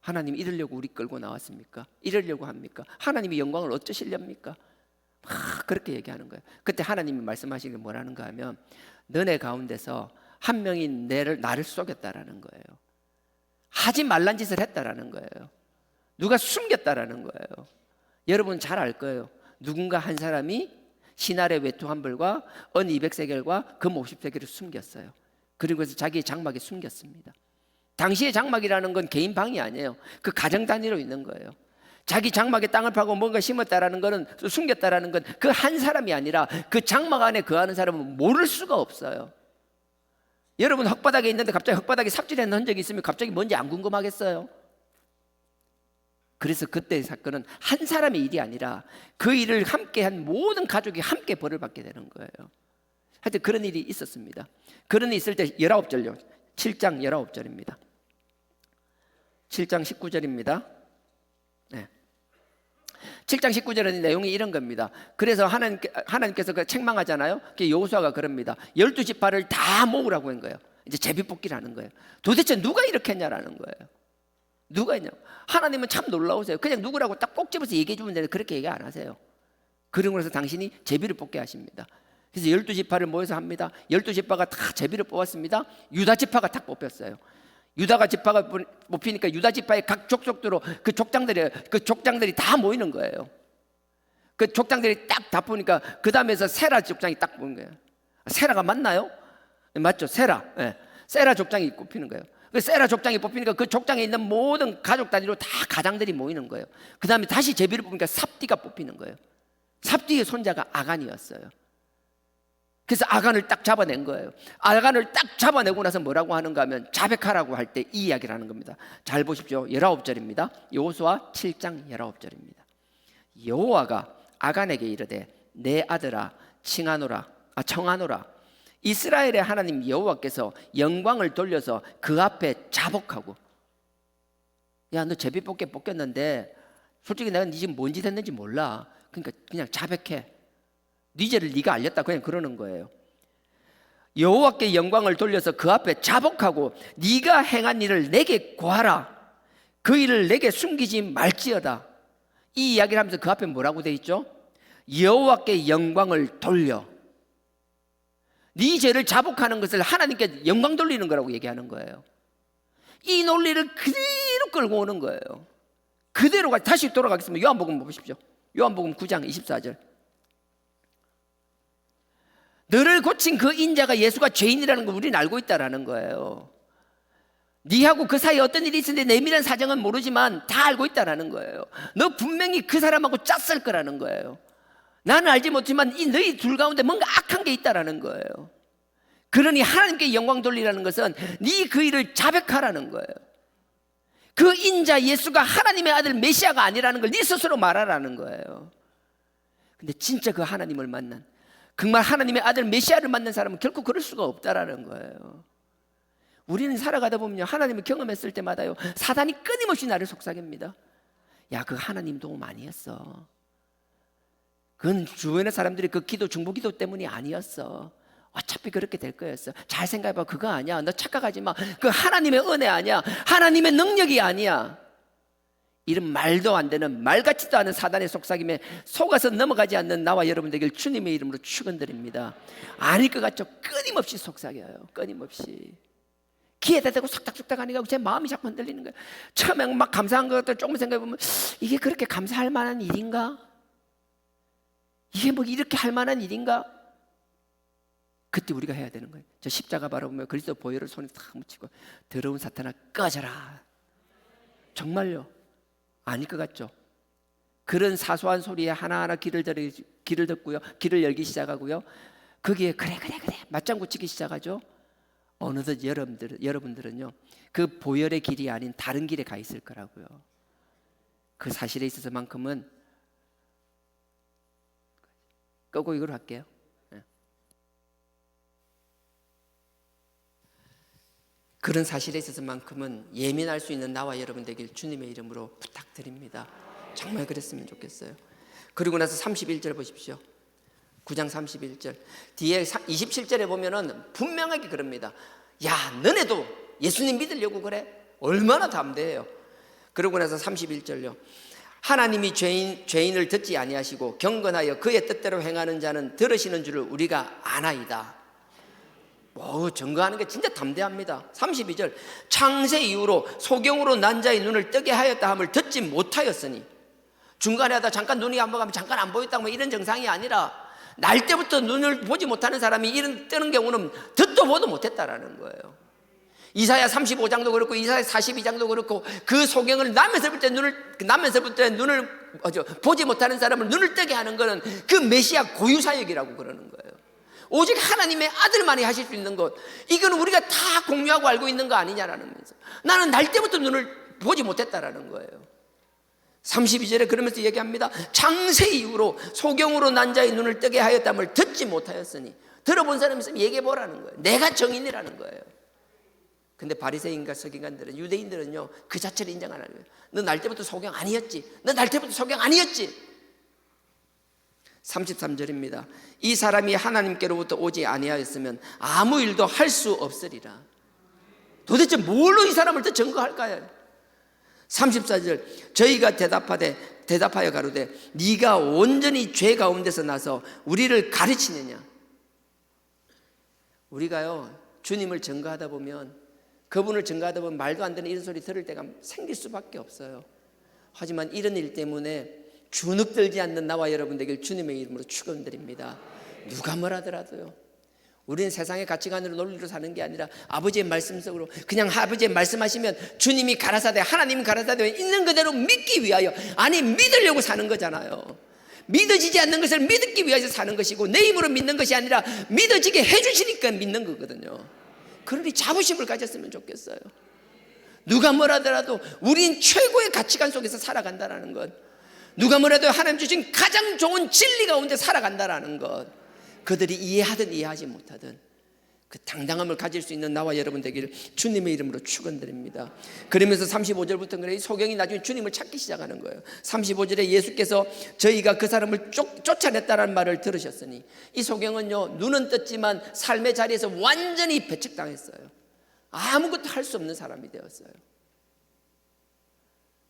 하나님 이러려고 우리 끌고 나왔습니까? 이러려고 합니까? 하나님이 영광을 어쩌시렵니까? 막 그렇게 얘기하는 거예요. 그때 하나님이 말씀하시는 게 뭐라는가 하면 너네 가운데서 한 명이 나를 속였다라는 거예요. 하지 말란 짓을 했다라는 거예요. 누가 숨겼다라는 거예요. 여러분 잘 알 거예요. 누군가 한 사람이 신할의 외투 한 벌과 은 200세겔과 금 50세겔을 숨겼어요. 그리고 자기의 장막에 숨겼습니다. 당시의 장막이라는 건 개인 방이 아니에요. 그 가정 단위로 있는 거예요. 자기 장막에 땅을 파고 뭔가 심었다라는 거는, 숨겼다라는 건 그 한 사람이 아니라 그 장막 안에 거하는 사람은 모를 수가 없어요. 여러분 흙바닥에 있는데 갑자기 흙바닥에 삽질한 흔적이 있으면 갑자기 뭔지 안 궁금하겠어요? 그래서 그때의 사건은 한 사람의 일이 아니라 그 일을 함께한 모든 가족이 함께 벌을 받게 되는 거예요. 하여튼 그런 일이 있었습니다. 그런 일이 있을 때 19절요. 7장 19절입니다. 7장 19절입니다. 네. 7장 19절의 내용이 이런 겁니다. 그래서 하나님께서 그 책망하잖아요. 여호수아가 그럽니다. 12지파를 다 모으라고 한 거예요. 이제 제비뽑기를 하는 거예요. 도대체 누가 이렇게 했냐라는 거예요. 누가 했냐? 하나님은 참 놀라우세요. 그냥 누구라고 딱 꼭 집어서 얘기해 주면 되는데 그렇게 얘기 안 하세요. 그러고 나서 당신이 제비를 뽑게 하십니다. 그래서 12지파를 모여서 합니다. 12지파가 다 제비를 뽑았습니다. 유다지파가 딱 뽑혔어요. 유다가 지파가 뽑히니까 유다지파의 각 족속대로 그 족장들이 다 모이는 거예요. 그 족장들이 딱 다 보니까 그 다음에서 세라 족장이 딱 보는 거예요. 세라가 맞나요? 네, 맞죠. 세라. 네. 세라 족장이 뽑히는 거예요. 그 세라 족장이 뽑히니까 그 족장에 있는 모든 가족 단위로 다 가장들이 모이는 거예요. 그 다음에 다시 제비를 뽑으니까 삽디가 뽑히는 거예요. 삽디의 손자가 아간이었어요. 그래서 아간을 딱 잡아낸 거예요. 아간을 딱 잡아내고 나서 뭐라고 하는가 하면 자백하라고 할 때 이 이야기를 하는 겁니다. 잘 보십시오. 19절입니다. 여호수아 7장 19절입니다. 여호와가 아간에게 이르되 내 아들아 청하노라. 이스라엘의 하나님 여호와께서 영광을 돌려서 그 앞에 자복하고, 야 너 제비 뽑혔는데 솔직히 내가 네 지금 뭔 짓 했는지 몰라. 그러니까 그냥 자백해. 네 죄를 네가 알렸다. 그냥 그러는 거예요. 여호와께 영광을 돌려서 그 앞에 자복하고 네가 행한 일을 내게 고하라. 그 일을 내게 숨기지 말지어다. 이 이야기를 하면서 그 앞에 뭐라고 돼 있죠? 여호와께 영광을 돌려. 네 죄를 자복하는 것을 하나님께 영광 돌리는 거라고 얘기하는 거예요. 이 논리를 그대로 끌고 오는 거예요. 그대로 다시 돌아가겠습니다. 요한복음 보십시오. 요한복음 9장 24절. 너를 고친 그 인자가 예수가 죄인이라는 걸 우리는 알고 있다라는 거예요. 네하고 그 사이에 어떤 일이 있었는데 내밀한 사정은 모르지만 다 알고 있다라는 거예요. 너 분명히 그 사람하고 짰을 거라는 거예요. 나는 알지 못하지만 이 너희 둘 가운데 뭔가 악한 게 있다라는 거예요. 그러니 하나님께 영광 돌리라는 것은 네 그 일을 자백하라는 거예요. 그 인자 예수가 하나님의 아들 메시아가 아니라는 걸 네 스스로 말하라는 거예요. 근데 진짜 그 하나님을 만난, 정말 하나님의 아들 메시아를 만난 사람은 결코 그럴 수가 없다라는 거예요. 우리는 살아가다 보면요, 하나님을 경험했을 때마다요, 사단이 끊임없이 나를 속삭입니다. 야, 그 하나님 도움 아니었어. 그건 주변의 사람들이 그 기도, 중보기도 때문이 아니었어. 어차피 그렇게 될 거였어. 잘 생각해봐. 그거 아니야. 너 착각하지 마. 그 하나님의 은혜 아니야. 하나님의 능력이 아니야. 이런 말도 안 되는, 말 같지도 않은 사단의 속삭임에 속아서 넘어가지 않는 나와 여러분 되길 주님의 이름으로 축원드립니다. 아닐 것 같죠? 끊임없이 속삭여요. 끊임없이. 귀에다 대고 속닥속닥 하니까 제 마음이 자꾸 흔들리는 거예요. 처음에 막 감사한 것들 조금 생각해보면, 이게 그렇게 감사할 만한 일인가? 이게 뭐 이렇게 할 만한 일인가? 그때 우리가 해야 되는 거예요. 저 십자가 바라보며 그리스도 보혈을 손에 탁 묻히고, 더러운 사탄아 꺼져라. 정말요. 아닐 것 같죠? 그런 사소한 소리에 하나하나 귀를 듣고요, 귀를 열기 시작하고요, 거기에 그래 맞장구 치기 시작하죠. 어느덧 여러분들은요, 그 보혈의 길이 아닌 다른 길에 가 있을 거라고요. 그 사실에 있어서만큼은 끄고 이걸 할게요. 그런 사실에 있어서만큼은 예민할 수 있는 나와 여러분 되길 주님의 이름으로 부탁드립니다. 정말 그랬으면 좋겠어요. 그리고 나서 31절 보십시오. 9장 31절 뒤에 27절에 보면은 분명하게 그럽니다. 야, 너네도 예수님 믿으려고 그래? 얼마나 담대해요. 그러고 나서 31절요. 하나님이 죄인을 듣지 아니하시고 경건하여 그의 뜻대로 행하는 자는 들으시는 줄을 우리가 아나이다. 증거하는 게 진짜 담대합니다. 32절 창세 이후로 소경으로 난 자의 눈을 뜨게 하였다 함을 듣지 못하였으니, 중간에 하다 잠깐 눈이 안 보가면 잠깐 안 보였다 뭐 이런 정상이 아니라, 날 때부터 눈을 보지 못하는 사람이 이런 뜨는 경우는 듣도 보도 못했다라는 거예요. 이사야 35장도 그렇고 이사야 42장도 그렇고, 그 소경을 남에서부터 눈을 보지 못하는 사람을 눈을 뜨게 하는 것은 그 메시아 고유 사역이라고 그러는 거예요. 오직 하나님의 아들만이 하실 수 있는 것, 이건 우리가 다 공유하고 알고 있는 거 아니냐라는 거죠. 나는 날 때부터 눈을 보지 못했다라는 거예요. 32절에 그러면서 얘기합니다. 창세 이후로 소경으로 난 자의 눈을 뜨게 하였담을 듣지 못하였으니, 들어본 사람이 있으면 얘기해 보라는 거예요. 내가 정인이라는 거예요. 근데 바리새인과 서기관들은, 유대인들은요, 그 자체를 인정 안 하는 거예요. 너 날 때부터 소경 아니었지. 너 날 때부터 소경 아니었지. 33절입니다. 이 사람이 하나님께로부터 오지 아니하였으면 아무 일도 할 수 없으리라. 도대체 뭘로 이 사람을 더 증거할까요? 34절 저희가 대답하여 가로되 네가 온전히 죄 가운데서 나서 우리를 가르치느냐. 우리가요, 주님을 증거하다 보면, 그분을 증거하다 보면 말도 안 되는 이런 소리 들을 때가 생길 수밖에 없어요. 하지만 이런 일 때문에 주눅들지 않는 나와 여러분 되길 주님의 이름으로 축원드립니다. 누가 뭐라더라도요, 우리는 세상의 가치관으로 논리로 사는 게 아니라 아버지의 말씀 속으로, 그냥 아버지의 말씀하시면 주님이 가라사대, 하나님이 가라사대 있는 그대로 믿기 위하여, 아니 믿으려고 사는 거잖아요. 믿어지지 않는 것을 믿기 위해서 사는 것이고, 내 힘으로 믿는 것이 아니라 믿어지게 해주시니까 믿는 거거든요. 그러니 자부심을 가졌으면 좋겠어요. 누가 뭐라더라도 우린 최고의 가치관 속에서 살아간다는 것, 누가 뭐라도 하나님 주신 가장 좋은 진리 가운데 살아간다는 것, 그들이 이해하든 이해하지 못하든 그 당당함을 가질 수 있는 나와 여러분 되기를 주님의 이름으로 축원드립니다. 그러면서 35절부터 그래, 소경이 나중에 주님을 찾기 시작하는 거예요. 35절에 예수께서 저희가 그 사람을 쫓아냈다는 말을 들으셨으니, 이 소경은요, 눈은 떴지만 삶의 자리에서 완전히 배척당했어요. 아무것도 할 수 없는 사람이 되었어요.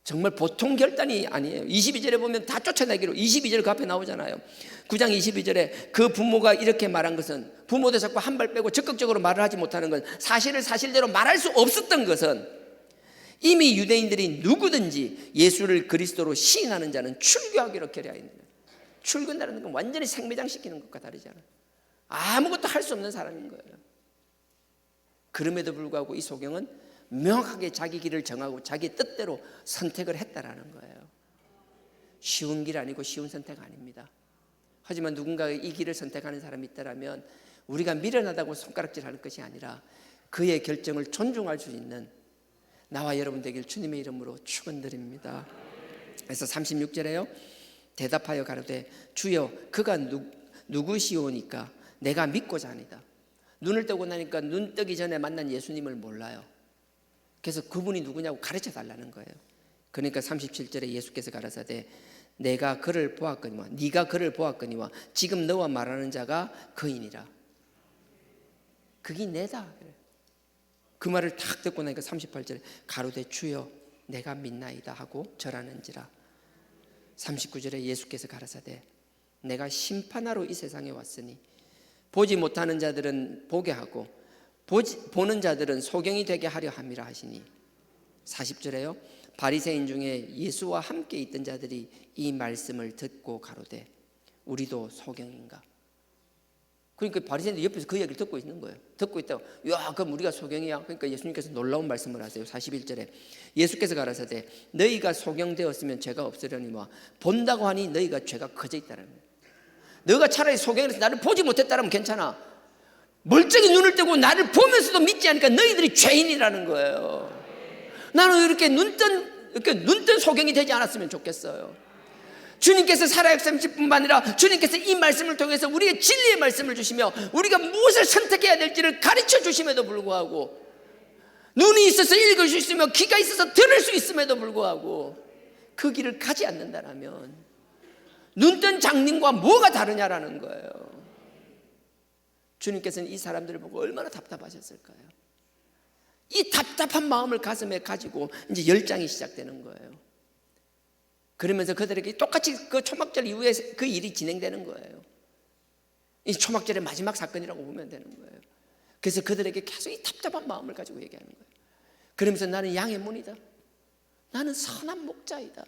정말 보통 결단이 아니에요. 22절에 보면 다 쫓아내기로, 22절 그 앞에 나오잖아요. 9장 22절에 그 부모가 이렇게 말한 것은, 부모도 자꾸 한 발 빼고 적극적으로 말을 하지 못하는 건, 사실을 사실대로 말할 수 없었던 것은, 이미 유대인들이 누구든지 예수를 그리스도로 시인하는 자는 출교하기로 결의하였는 거예요. 출교한다는 건 완전히 생매장시키는 것과 다르잖아요. 아무것도 할 수 없는 사람인 거예요. 그럼에도 불구하고 이 소경은 명확하게 자기 길을 정하고 자기 뜻대로 선택을 했다라는 거예요. 쉬운 길 아니고 쉬운 선택 아닙니다. 하지만 누군가 이 길을 선택하는 사람이 있다면, 우리가 미련하다고 손가락질하는 것이 아니라 그의 결정을 존중할 수 있는 나와 여러분 되길 주님의 이름으로 축원드립니다. 그래서 36절에요, 대답하여 가로되 주여 그가 누구시오니까 내가 믿고자 하니다. 눈을 뜨고 나니까 눈 뜨기 전에 만난 예수님을 몰라요. 그래서 그분이 누구냐고 가르쳐 달라는 거예요. 그러니까 37절에 예수께서 가라사대 내가 그를 보았거니와 네가 그를 보았거니와 지금 너와 말하는 자가 그이니라. 그게 내다. 그 말을 탁 듣고 나니까 38절에 가로되 주여 내가 믿나이다 하고 절하는지라. 39절에 예수께서 가라사대 내가 심판하러 이 세상에 왔으니 보지 못하는 자들은 보게 하고 보는 자들은 소경이 되게 하려 함이라 하시니. 40절에요 바리새인 중에 예수와 함께 있던 자들이 이 말씀을 듣고 가로되 우리도 소경인가. 그러니까 바리새인들 옆에서 그 얘기를 듣고 있는 거예요. 듣고 있다고 야 그럼 우리가 소경이야. 그러니까 예수님께서 놀라운 말씀을 하세요. 41절에 예수께서 가라사대 너희가 소경되었으면 죄가 없으려니와 본다고 하니 너희가 죄가 커져 있다는 거예요. 너가 차라리 소경이라서 나를 보지 못했다면 괜찮아. 멀쩡히 눈을 뜨고 나를 보면서도 믿지 않으니까 너희들이 죄인이라는 거예요. 나는 이렇게 눈뜬 소경이 되지 않았으면 좋겠어요. 주님께서 살아역사하실 뿐만 아니라 주님께서 이 말씀을 통해서 우리의 진리의 말씀을 주시며 우리가 무엇을 선택해야 될지를 가르쳐 주심에도 불구하고 눈이 있어서 읽을 수 있으며 귀가 있어서 들을 수 있음에도 불구하고 그 길을 가지 않는다면 눈뜬 장님과 뭐가 다르냐라는 거예요. 주님께서는 이 사람들을 보고 얼마나 답답하셨을까요? 이 답답한 마음을 가슴에 가지고 이제 열장이 시작되는 거예요. 그러면서 그들에게 똑같이 그 초막절 이후에 그 일이 진행되는 거예요. 이 초막절의 마지막 사건이라고 보면 되는 거예요. 그래서 그들에게 계속 이 답답한 마음을 가지고 얘기하는 거예요. 그러면서 나는 양의 문이다. 나는 선한 목자이다.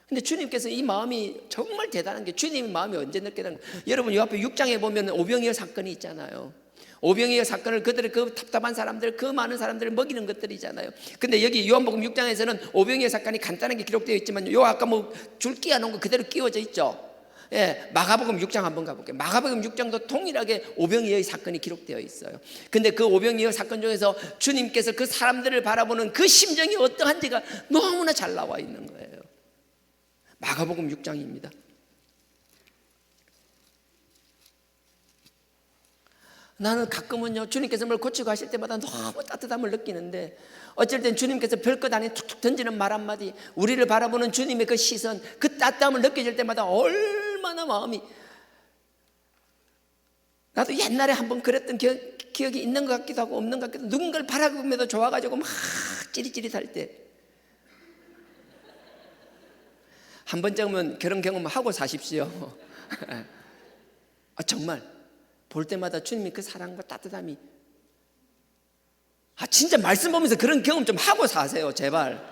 근데 주님께서 이 마음이 정말 대단한 게 주님의 마음이 언제 느끼는 거예요? 여러분 이 앞에 6장에 보면 오병이어 사건이 있잖아요. 오병이어 사건을 그들의 그 답답한 사람들, 그 많은 사람들을 먹이는 것들이잖아요. 근데 여기 요한복음 6장에서는 오병이어 사건이 간단하게 기록되어 있지만 요 아까 뭐 줄 끼워 놓은 거 그대로 끼워져 있죠. 예, 마가복음 6장 한번 가볼게요. 마가복음 6장도 동일하게 오병이어의 사건이 기록되어 있어요. 근데 그 오병이어 사건 중에서 주님께서 그 사람들을 바라보는 그 심정이 어떠한지가 너무나 잘 나와 있는 거예요. 마가복음 6장입니다. 나는 가끔은요 주님께서 뭘 고치고 하실 때마다 너무 따뜻함을 느끼는데 어쩔 땐 주님께서 별것 아닌 툭툭 던지는 말 한마디, 우리를 바라보는 주님의 그 시선, 그 따뜻함을 느껴질 때마다 얼마나 마음이, 나도 옛날에 한번 그랬던 기억이 있는 것 같기도 하고 없는 것 같기도 하고, 누군가를 바라보면서 좋아가지고 막 찌릿찌릿할 때 한 번쯤은 그런 경험하고 사십시오. 정말 볼 때마다 주님이 그 사랑과 따뜻함이, 진짜 말씀 보면서 그런 경험 좀 하고 사세요 제발.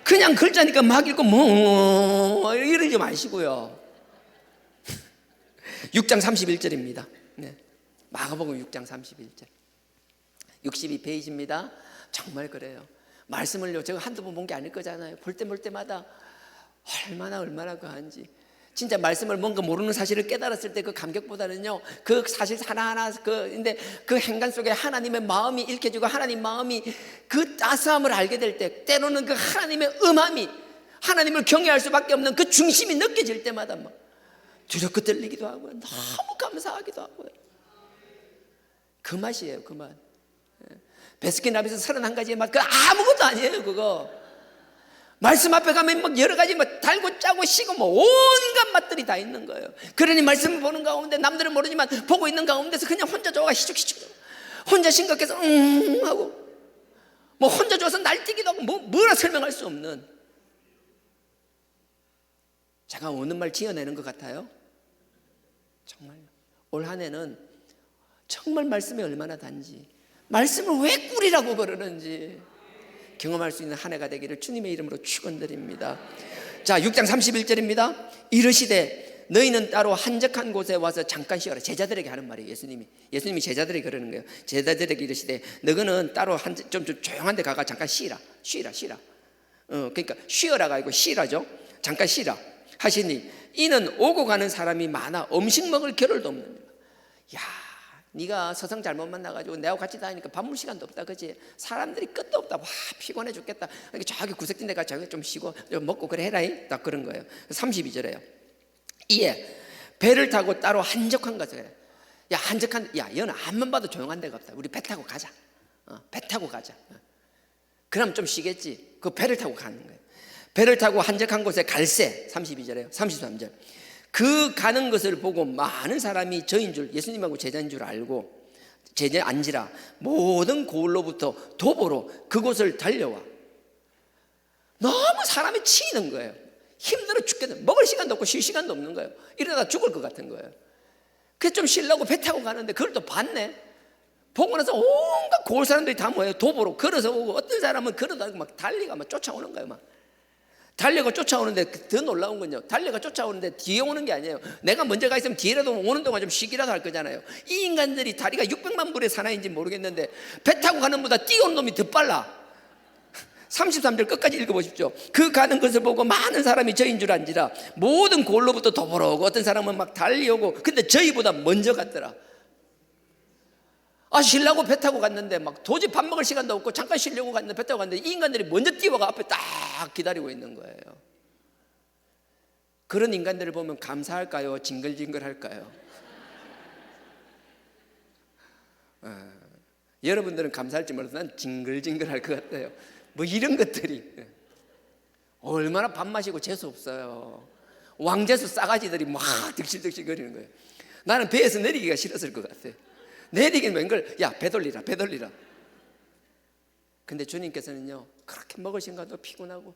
그냥 글자니까 막 읽고 뭐 이러지 마시고요. 6장 31절입니다 네. 마가복음 6장 31절 62페이지입니다 정말 그래요. 말씀을요 제가 한두 번 본 게 아닐 거잖아요. 볼 때마다 얼마나 그한지, 진짜 말씀을 뭔가 모르는 사실을 깨달았을 때 그 감격보다는요 그 사실 하나하나 근데 그 행간 속에 하나님의 마음이 읽혀지고 하나님 마음이 그 따스함을 알게 될 때, 때로는 그 하나님의 음함이, 하나님을 경외할 수밖에 없는 그 중심이 느껴질 때마다 막 두렵고 떨리기도 하고요, 너무 감사하기도 하고요. 그 맛이에요, 그 맛. 베스킨라빈스 31가지의 맛, 그 아무것도 아니에요 그거. 말씀 앞에 가면 막 여러 가지 막 달고 짜고 시고 뭐 온갖 맛들이 다 있는 거예요. 그러니 말씀을 보는 가운데 남들은 모르지만 보고 있는 가운데서 그냥 혼자 좋아가 희죽희죽, 혼자 심각해서 하고 뭐 혼자 좋아서 날뛰기도 하고 뭐라 설명할 수 없는, 제가 오는 말 지어내는 것 같아요. 정말 올 한 해는 정말 말씀이 얼마나 단지, 말씀을 왜 꿀이라고 그러는지 경험할 수 있는 한 해가 되기를 주님의 이름으로 축원드립니다. 자, 6장 31절입니다. 이르시되 너희는 따로 한적한 곳에 와서 잠깐 쉬어라. 제자들에게 하는 말이에요. 예수님이 제자들에게 그러는 거예요. 제자들에게 이르시되 너희는 따로 좀 조용한 데 가가 잠깐 쉬라. 그러니까 쉬어라가 아니고 쉬라죠. 잠깐 쉬라 하시니 이는 오고 가는 사람이 많아 음식 먹을 겨를도 없느니라. 야, 네가 서성 잘못 만나가지고 내하고 같이 다니니까 밥 먹을 시간도 없다, 그치? 사람들이 끝도 없다. 와, 피곤해 죽겠다. 이렇게 저기 구석진 데 가 저기 좀 쉬고 좀 먹고 그래 해라. 딱 그런 거예요. 32절에요. 이에 배를 타고 따로 한적한 곳에, 야, 한적한, 야, 여는 앞만 봐도 조용한 데가 없다. 우리 배 타고 가자. 배 타고 가자. 그럼 좀 쉬겠지. 그 배를 타고 가는 거예요. 배를 타고 한적한 곳에 갈새, 32절에요. 33절. 그 가는 것을 보고 많은 사람이 저인 줄, 예수님하고 제자인 줄 알고 제자에 앉으라. 모든 고을로부터 도보로 그곳을 달려와. 너무 사람이 치이는 거예요. 힘들어 죽겠는, 먹을 시간도 없고 쉴 시간도 없는 거예요. 이러다가 죽을 것 같은 거예요. 그래서 좀 쉬려고 배 타고 가는데 그걸 또 봤네. 보고 나서 온갖 고을 사람들이 다 뭐예요? 도보로 걸어서 오고, 어떤 사람은 걸어다니고 막 달리가 막 쫓아오는 거예요. 막 달려가 쫓아오는데, 더 놀라운 건요, 달려가 쫓아오는데 뒤에 오는 게 아니에요. 내가 먼저 가 있으면 뒤에라도 오는 동안 좀 쉬기라도 할 거잖아요. 이 인간들이 다리가 600만 불의 사나이인지 모르겠는데 배 타고 가는 것보다 뛰어오는 놈이 더 빨라. 33절 끝까지 읽어보십시오. 그 가는 것을 보고 많은 사람이 저인 줄 안지라. 모든 골로부터 도보로 오고, 어떤 사람은 막 달려오고, 근데 저희보다 먼저 갔더라. 쉬려고 배 타고 갔는데 막 도저히 밥 먹을 시간도 없고 잠깐 쉬려고 갔는데 배 타고 갔는데 이 인간들이 먼저 뛰어가 앞에 딱 기다리고 있는 거예요. 그런 인간들을 보면 감사할까요? 징글징글할까요? 여러분들은 감사할지 몰라도 난 징글징글할 것 같아요. 뭐 이런 것들이 얼마나 밥 마시고 재수 없어요. 왕재수 싸가지들이 막 득실득실 거리는 거예요. 나는 배에서 내리기가 싫었을 것 같아요. 내리긴 웬걸, 야, 배 돌리라, 배 돌리라. 근데 주님께서는요, 그렇게 먹을 시간도 피곤하고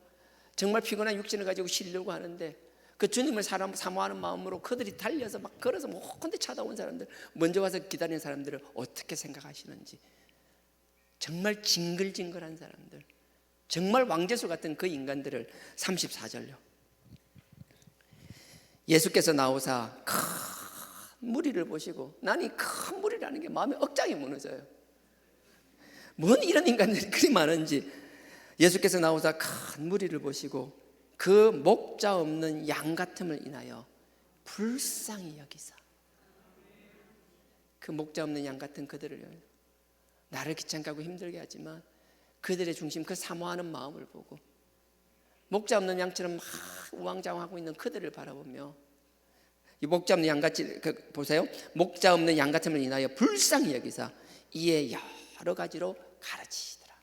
정말 피곤한 육신을 가지고 쉬려고 하는데, 그 주님을 사모하는 마음으로 그들이 달려서 막 걸어서 뭐 혼자 찾아온 사람들, 먼저 와서 기다리는 사람들을 어떻게 생각하시는지, 정말 징글징글한 사람들, 정말 왕재수 같은 그 인간들을 34절요. 예수께서 나오사 큰 무리를 보시고, 나는 이 큰 무리라는 게 마음에 억장이 무너져요. 뭔 이런 인간들이 그리 많은지. 예수께서 나오사 큰 무리를 보시고 그 목자 없는 양 같음을 인하여 불쌍히 여기사. 그 목자 없는 양 같은 그들을, 나를 귀찮게 하고 힘들게 하지만 그들의 중심, 그 사모하는 마음을 보고, 목자 없는 양처럼 막 우왕좌왕하고 있는 그들을 바라보며, 이 목자 없는 양같이, 보세요. 목자 없는 양같음을 인하여 불쌍히 여기사 이에 여러 가지로 가르치시더라.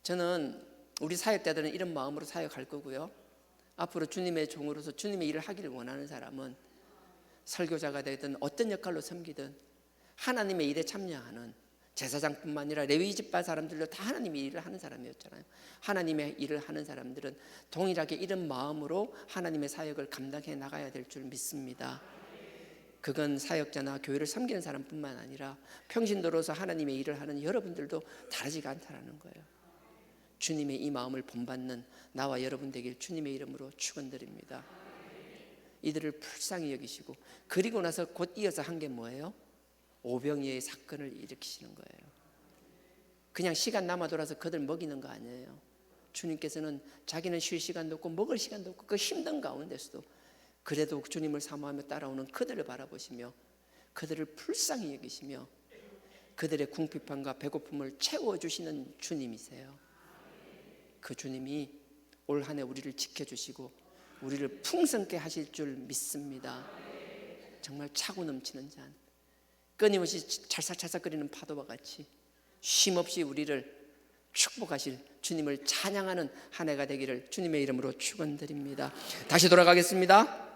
저는 우리 사역자들은 이런 마음으로 사역할 거고요. 앞으로 주님의 종으로서 주님의 일을 하기를 원하는 사람은 설교자가 되든 어떤 역할로 섬기든 하나님의 일에 참여하는, 제사장뿐만 아니라 레위 집파 사람들도 다 하나님의 일을 하는 사람이었잖아요. 하나님의 일을 하는 사람들은 동일하게 이런 마음으로 하나님의 사역을 감당해 나가야 될 줄 믿습니다. 그건 사역자나 교회를 섬기는 사람뿐만 아니라 평신도로서 하나님의 일을 하는 여러분들도 다르지가 않다는 거예요. 주님의 이 마음을 본받는 나와 여러분 되길 주님의 이름으로 축원드립니다. 이들을 불쌍히 여기시고, 그리고 나서 곧 이어서 한 게 뭐예요? 오병이어의 사건을 일으키시는 거예요. 그냥 시간 남아 돌아서 그들 먹이는 거 아니에요. 주님께서는 자기는 쉴 시간도 없고 먹을 시간도 없고 그 힘든 가운데서도 그래도 주님을 사모하며 따라오는 그들을 바라보시며 그들을 불쌍히 여기시며 그들의 궁핍함과 배고픔을 채워주시는 주님이세요. 그 주님이 올 한 해 우리를 지켜주시고 우리를 풍성케 하실 줄 믿습니다. 정말 차고 넘치는 잔, 끊임없이 찰싹찰싹거리는 파도와 같이 쉼없이 우리를 축복하실 주님을 찬양하는 한 해가 되기를 주님의 이름으로 축원드립니다. 다시 돌아가겠습니다.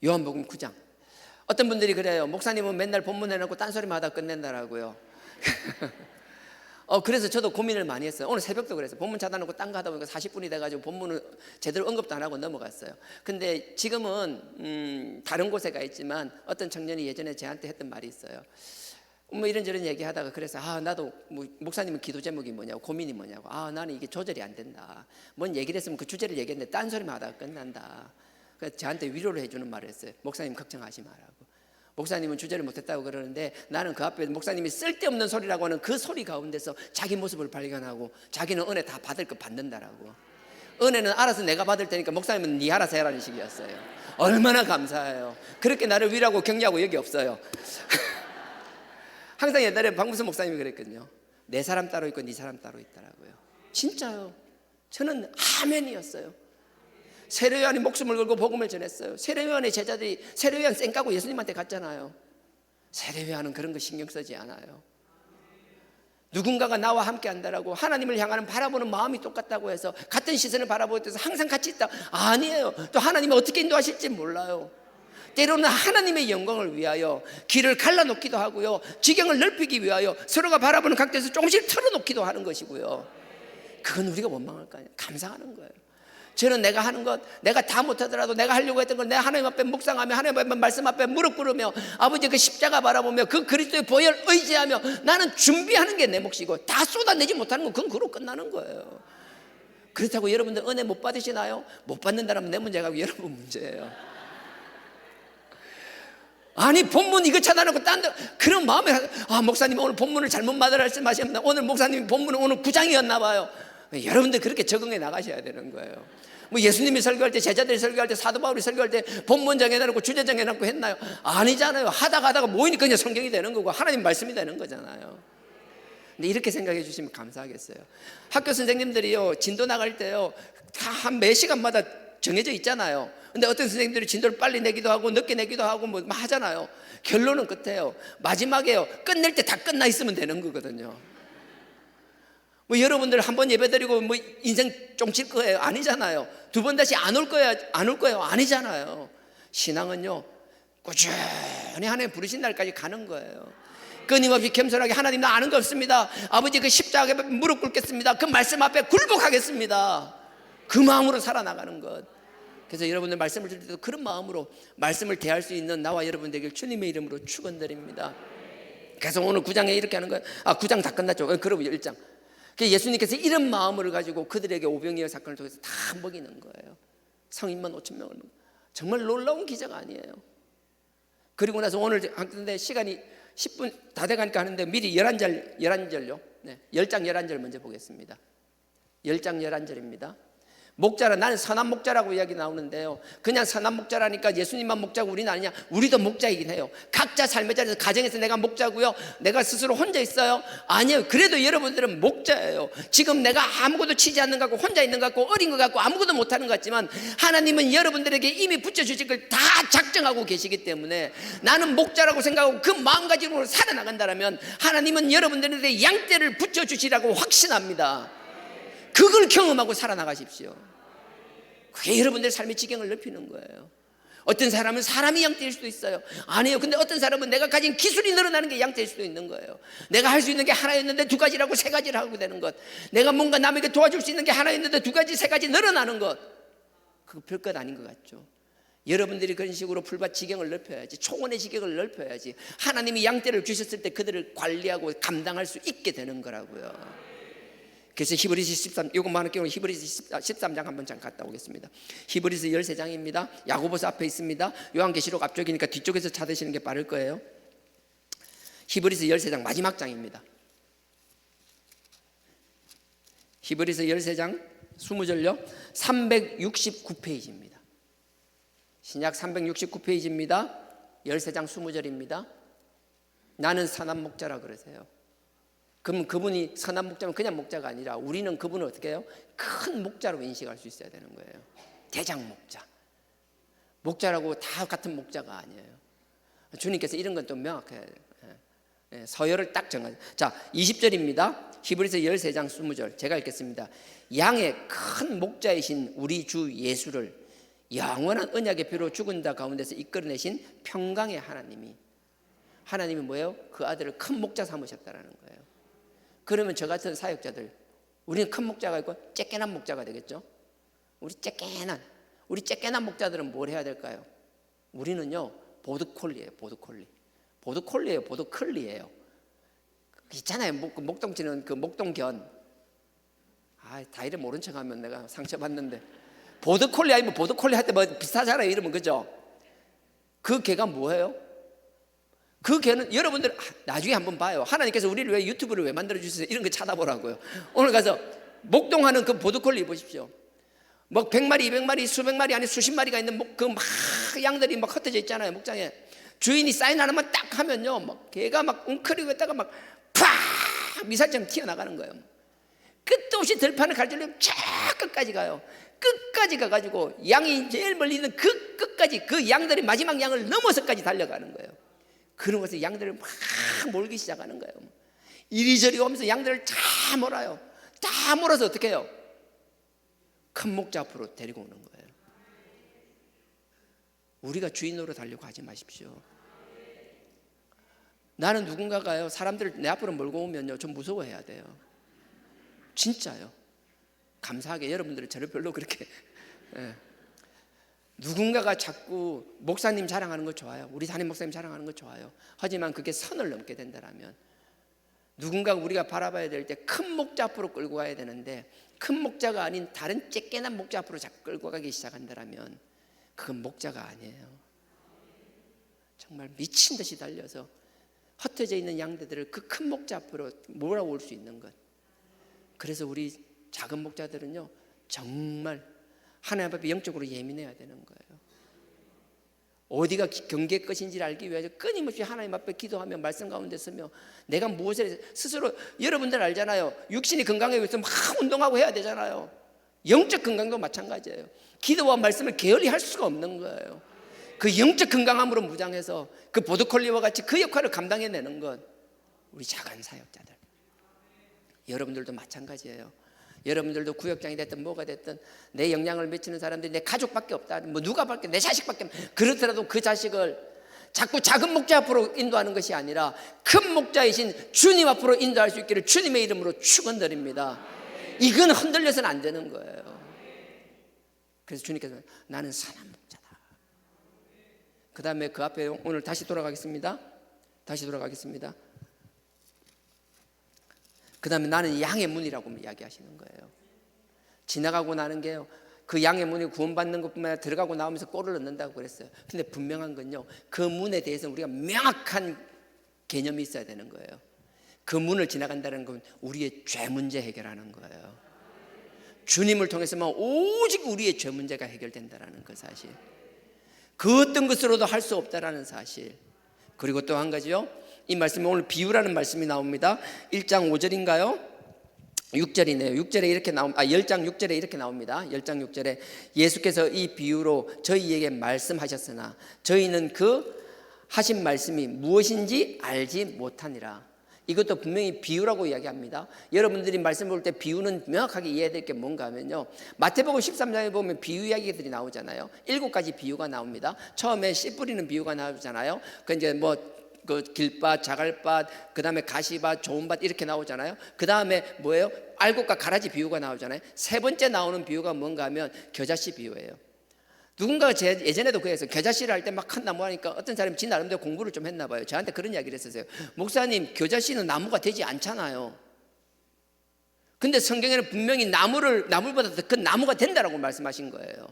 요한복음 9장. 어떤 분들이 그래요. 목사님은 맨날 본문 해놓고 딴소리만 하다 끝낸다라고요. 그래서 저도 고민을 많이 했어요. 오늘 새벽도 그랬어요. 본문 찾아놓고 딴 거 하다 보니까 40분이 돼가지고 본문을 제대로 언급도 안 하고 넘어갔어요. 근데 지금은 다른 곳에 가 있지만 어떤 청년이 예전에 저한테 했던 말이 있어요. 뭐 이런저런 얘기하다가 그래서 나도 목사님은 기도 제목이 뭐냐고, 고민이 뭐냐고. 나는 이게 조절이 안 된다. 뭔 얘기를 했으면 그 주제를 얘기했는데 딴소리만 하다가 끝난다. 그래서 저한테 위로를 해주는 말을 했어요. 목사님 걱정하지 말라고. 목사님은 주제를 못했다고 그러는데 나는 그 앞에 목사님이 쓸데없는 소리라고 하는 그 소리 가운데서 자기 모습을 발견하고 자기는 은혜 다 받을 거 받는다라고. 은혜는 알아서 내가 받을 테니까 목사님은 네 알아서 해라는 식이었어요. 얼마나 감사해요. 그렇게 나를 위로하고 격려하고 여기 없어요. 항상 옛날에 박무선 목사님이 그랬거든요. 내 사람 따로 있고 네 사람 따로 있더라고요. 진짜요. 저는 아멘이었어요. 세례요한이 목숨을 걸고 복음을 전했어요. 세례요한의 제자들이 세례요한 쌩까고 예수님한테 갔잖아요. 세례요한은 그런 거 신경 쓰지 않아요. 누군가가 나와 함께 한다라고 하나님을 향하는 바라보는 마음이 똑같다고 해서 같은 시선을 바라보고 있어서 항상 같이 있다, 아니에요. 또 하나님이 어떻게 인도하실지 몰라요. 때로는 하나님의 영광을 위하여 길을 갈라놓기도 하고요, 지경을 넓히기 위하여 서로가 바라보는 각도에서 조금씩 틀어놓기도 하는 것이고요. 그건 우리가 원망할 거 아니에요. 감사하는 거예요. 저는 내가 하는 것, 내가 다 못하더라도 내가 하려고 했던 걸 내가 하나님 앞에 묵상하며 하나님 앞에 말씀 앞에 무릎 꿇으며 아버지 그 십자가 바라보며 그 그리스도의 보혈 의지하며 나는 준비하는 게 내 몫이고, 다 쏟아내지 못하는 건 그건 그로 끝나는 거예요. 그렇다고 여러분들 은혜 못 받으시나요? 못 받는다면 내 문제가 아니고 여러분 문제예요. 아니 본문 이거 찾아놓고 딴 데 그런 마음에, 아 목사님 오늘 본문을 잘못 말씀하셨나, 오늘 목사님 본문은 오늘 9장이었나 봐요. 여러분들 그렇게 적응해 나가셔야 되는 거예요. 뭐 예수님이 설교할 때, 제자들이 설교할 때, 사도 바울이 설교할 때 본문 정해놓고 주제 정해놓고 했나요? 아니잖아요. 하다가 모이니까 그냥 성경이 되는 거고 하나님 말씀이 되는 거잖아요. 근데 이렇게 생각해 주시면 감사하겠어요. 학교 선생님들이요 진도 나갈 때요 다 한 몇 시간마다 정해져 있잖아요. 근데 어떤 선생님들이 진도를 빨리 내기도 하고 늦게 내기도 하고 뭐 하잖아요. 결론은 끝에요, 마지막에요, 끝낼 때 다 끝나 있으면 되는 거거든요. 뭐 여러분들 한 번 예배드리고 뭐 인생 쫑칠 거예요? 아니잖아요. 두 번 다시 안 올 거예요? 안 올 거예요? 아니잖아요. 신앙은요 꾸준히 하나님 부르신 날까지 가는 거예요. 끊임없이 겸손하게 하나님 나 아는 거 없습니다, 아버지 그 십자가 앞에 무릎 꿇겠습니다, 그 말씀 앞에 굴복하겠습니다, 그 마음으로 살아나가는 것. 그래서 여러분들 말씀을 드릴 때도 그런 마음으로 말씀을 대할 수 있는 나와 여러분 되길 주님의 이름으로 축원드립니다. 그래서 오늘 9장에 이렇게 하는 거예요. 9장 다 끝났죠. 그럼 1장. 예수님께서 이런 마음을 가지고 그들에게 오병이어 사건을 통해서 다 먹이는 거예요. 성인만 5,000명을. 정말 놀라운 기적 아니에요. 그리고 나서 오늘 근데 시간이 10분 다 돼가니까 하는데 미리 11절요. 네, 10장 11절 먼저 보겠습니다. 10장 11절입니다. 목자라, 나는 선한 목자라고 이야기 나오는데요, 그냥 선한 목자라니까 예수님만 목자고 우리는 아니냐? 우리도 목자이긴 해요. 각자 삶의 자리에서, 가정에서 내가 목자고요, 내가 스스로 혼자 있어요? 아니에요. 그래도 여러분들은 목자예요. 지금 내가 아무것도 치지 않는 것 같고 혼자 있는 것 같고 어린 것 같고 아무것도 못하는 것 같지만 하나님은 여러분들에게 이미 붙여주실 걸 다 작정하고 계시기 때문에 나는 목자라고 생각하고 그 마음가짐으로 살아나간다면 하나님은 여러분들에게 양떼를 붙여주시라고 확신합니다. 그걸 경험하고 살아나가십시오. 그게 여러분들의 삶의 지경을 넓히는 거예요. 어떤 사람은 사람이 양떼일 수도 있어요. 아니에요. 근데 어떤 사람은 내가 가진 기술이 늘어나는 게 양떼일 수도 있는 거예요. 내가 할 수 있는 게 하나였는데 2가지라고 3가지를 하고 되는 것. 내가 뭔가 남에게 도와줄 수 있는 게 하나였는데 2가지, 3가지 늘어나는 것. 그거 별것 아닌 것 같죠. 여러분들이 그런 식으로 풀밭 지경을 넓혀야지, 초원의 지경을 넓혀야지 하나님이 양떼를 주셨을 때 그들을 관리하고 감당할 수 있게 되는 거라고요. 그래서 히브리서 13, 이것만 하는 경우 히브리서 13장 한번 잠깐 갔다 오겠습니다. 히브리서 13장입니다. 야고보서 앞에 있습니다. 요한계시록 앞쪽이니까 뒤쪽에서 찾으시는 게 빠를 거예요. 히브리서 13장 마지막 장입니다. 히브리서 13장 20절요 369페이지입니다. 신약 369페이지입니다. 13장 20절입니다. 나는 선한 목자라 그러세요. 그럼 그분이 선한 목자면 그냥 목자가 아니라 우리는 그분을 어떻게 해요? 큰 목자로 인식할 수 있어야 되는 거예요. 대장 목자. 목자라고 다 같은 목자가 아니에요. 주님께서 이런 건 또 명확해야 돼요. 서열을 딱 정하죠. 자, 20절입니다. 히브리서 13장 20절 제가 읽겠습니다. 양의 큰 목자이신 우리 주 예수를 영원한 언약의 표로 죽은 자 가운데서 이끌어내신 평강의 하나님이 뭐예요? 그 아들을 큰 목자 삼으셨다라는 거예요. 그러면 저 같은 사역자들, 우리는 큰 목자가 있고 쬐깨난 목자가 되겠죠. 우리 쬐깨난 목자들은 뭘 해야 될까요? 우리는요 보드콜리예요. 보드콜리예요. 있잖아요, 목동치는 그 목동견. 다 이름 모른 척하면 내가 상처받는데, 보드콜리 아니면 보드콜리 할 때 뭐 비슷하잖아요, 이름은. 그죠? 그 개가 뭐예요? 그 개는 여러분들 나중에 한번 봐요. 하나님께서 우리를 왜 유튜브를 왜 만들어 주셨어요? 이런 거 찾아보라고요. 오늘 가서 목동하는 그 보드콜리 보십시오. 뭐 100마리, 200마리, 수백 마리 아니 수십 마리가 있는 그 막 양들이 막 흩어져 있잖아요, 목장에. 주인이 사인 하나만 딱 하면요, 막 개가 막 웅크리고 있다가 막 팍 미사처럼 튀어나가는 거예요. 끝도 없이 들판을 갈질려면 쫙 끝까지 가요. 끝까지 가가지고 양이 제일 멀리 있는 그 끝까지 그 양들이 마지막 양을 넘어서까지 달려가는 거예요. 그러면서 양들을 막 몰기 시작하는 거예요. 이리저리 오면서 양들을 다 몰아요. 다 몰아서 어떻게 해요? 큰 목자 앞으로 데리고 오는 거예요. 우리가 주인으로 달려고 하지 마십시오. 나는 누군가가요 사람들을 내 앞으로 몰고 오면요 좀 무서워해야 돼요. 진짜요. 감사하게 여러분들은 저를 별로 그렇게 누군가가 자꾸 목사님 자랑하는 거 좋아요. 우리 담임 목사님 자랑하는 거 좋아요. 하지만 그게 선을 넘게 된다면 누군가 우리가 바라봐야 될 때 큰 목자 앞으로 끌고 가야 되는데 큰 목자가 아닌 다른 쬐깨난 목자 앞으로 자꾸 끌고 가기 시작한다면 그건 목자가 아니에요. 정말 미친 듯이 달려서 흩어져 있는 양들을 그 큰 목자 앞으로 몰아올 수 있는 것. 그래서 우리 작은 목자들은요 정말 하나님 앞에 영적으로 예민해야 되는 거예요. 어디가 경계의 것인지를 알기 위해서 끊임없이 하나님 앞에 기도하며 말씀 가운데 서며 내가 무엇을 스스로 여러분들 알잖아요. 육신이 건강하기 위해서 막 운동하고 해야 되잖아요. 영적 건강도 마찬가지예요. 기도와 말씀을 게을리 할 수가 없는 거예요. 그 영적 건강함으로 무장해서 그 보드콜리와 같이 그 역할을 감당해내는 것 우리 작은 사역자들 여러분들도 마찬가지예요. 여러분들도 구역장이 됐든 뭐가 됐든 내 영향을 미치는 사람들이 내 가족밖에 없다 뭐 누가밖에 내 자식밖에 그렇더라도 그 자식을 자꾸 작은 목자 앞으로 인도하는 것이 아니라 큰 목자이신 주님 앞으로 인도할 수 있기를 주님의 이름으로 축원드립니다. 이건 흔들려서는 안 되는 거예요. 그래서 주님께서 나는 선한 목자다. 그 다음에 그 앞에 오늘 다시 돌아가겠습니다. 그 다음에 나는 양의 문이라고 이야기하시는 거예요. 지나가고 나는 게요 그 양의 문이 구원받는 것뿐만 아니라 들어가고 나오면서 꼴을 넣는다고 그랬어요. 근데 분명한 건요 그 문에 대해서 우리가 명확한 개념이 있어야 되는 거예요. 그 문을 지나간다는 건 우리의 죄 문제 해결하는 거예요. 주님을 통해서만 오직 우리의 죄 문제가 해결된다는 그 사실, 그 어떤 것으로도 할 수 없다라는 사실. 그리고 또 한 가지요, 이 말씀이 오늘 비유라는 말씀이 나옵니다. 1장 5절인가요? 6절이네요. 6절에 이렇게 10장 6절에 이렇게 나옵니다. 10장 6절에 예수께서 이 비유로 저희에게 말씀하셨으나 저희는 그 하신 말씀이 무엇인지 알지 못하니라. 이것도 분명히 비유라고 이야기합니다. 여러분들이 말씀 볼 때 비유는 명확하게 이해해야 될 게 뭔가 하면요, 마태복음 13장에 보면 비유 이야기들이 나오잖아요. 7가지 비유가 나옵니다. 처음에 씨 뿌리는 비유가 나오잖아요. 그 이제 그 길밭, 자갈밭, 그 다음에 가시밭, 좋은 밭 이렇게 나오잖아요. 그 다음에 뭐예요? 알곡과 가라지 비유가 나오잖아요. 세 번째 나오는 비유가 뭔가 하면 겨자씨 비유예요. 누군가가 예전에도 그래서 겨자씨를 할 때 막 큰 나무 하니까 어떤 사람이 지 나름대로 공부를 좀 했나 봐요. 저한테 그런 이야기를 했었어요. 목사님, 겨자씨는 나무가 되지 않잖아요. 근데 성경에는 분명히 나무보다 더 큰 나무가 된다라고 말씀하신 거예요.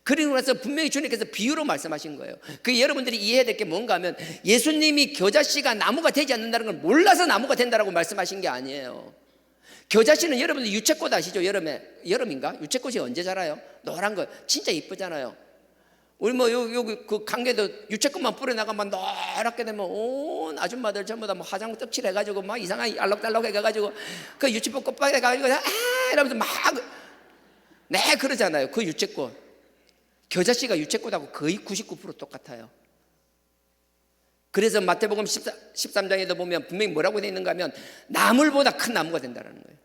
그리고 나서 분명히 주님께서 비유로 말씀하신 거예요. 그게 여러분들이 이해해야 될 게 뭔가 하면 예수님이 겨자씨가 나무가 되지 않는다는 걸 몰라서 나무가 된다라고 말씀하신 게 아니에요. 겨자씨는 여러분들 유채꽃 아시죠? 여름인가? 유채꽃이 언제 자라요? 노란 거 진짜 이쁘잖아요. 우리 여기 그 강계도 유채꽃만 뿌려나가면 노랗게 되면 온 아줌마들 전부 다 화장 떡칠 해가지고 막 이상하게 알록달록 해가지고 그 유채꽃 꽃밭에 가가지고 이러면서 막 그러잖아요. 그 유채꽃. 겨자씨가 유채꽃하고 거의 99% 똑같아요. 그래서 마태복음 13장에도 보면 분명히 뭐라고 되어 있는가 하면 나물보다 큰 나무가 된다는 거예요.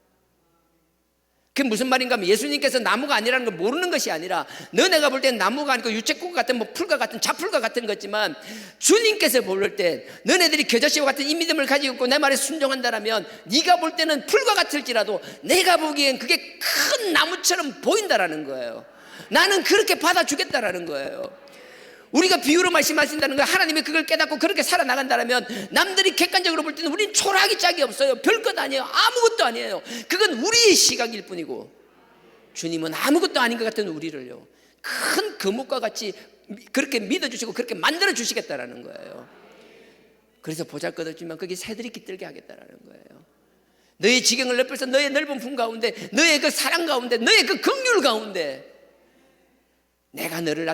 그게 무슨 말인가 하면 예수님께서 나무가 아니라는 걸 모르는 것이 아니라 너네가 볼 땐 나무가 아니고 유채꽃 같은 풀과 같은 자풀과 같은 거지만 주님께서 볼 때 너네들이 겨자씨와 같은 이 믿음을 가지고 있고 내 말에 순종한다면 네가 볼 때는 풀과 같을지라도 내가 보기엔 그게 큰 나무처럼 보인다라는 거예요. 나는 그렇게 받아주겠다라는 거예요. 우리가 비유로 말씀하신다는 거, 하나님이 그걸 깨닫고 그렇게 살아나간다면 남들이 객관적으로 볼 때는 우리는 초라하기 짝이 없어요. 별것 아니에요. 아무것도 아니에요. 그건 우리의 시각일 뿐이고 주님은 아무것도 아닌 것 같은 우리를요 큰 거목과 같이 그렇게 믿어주시고 그렇게 만들어주시겠다라는 거예요. 그래서 보잘것없지만 거기 새들이 깃들게 하겠다라는 거예요. 너의 지경을 넓혀서 너의 넓은 품 가운데, 너의 그 사랑 가운데, 너의 그 긍휼 가운데 내가 너를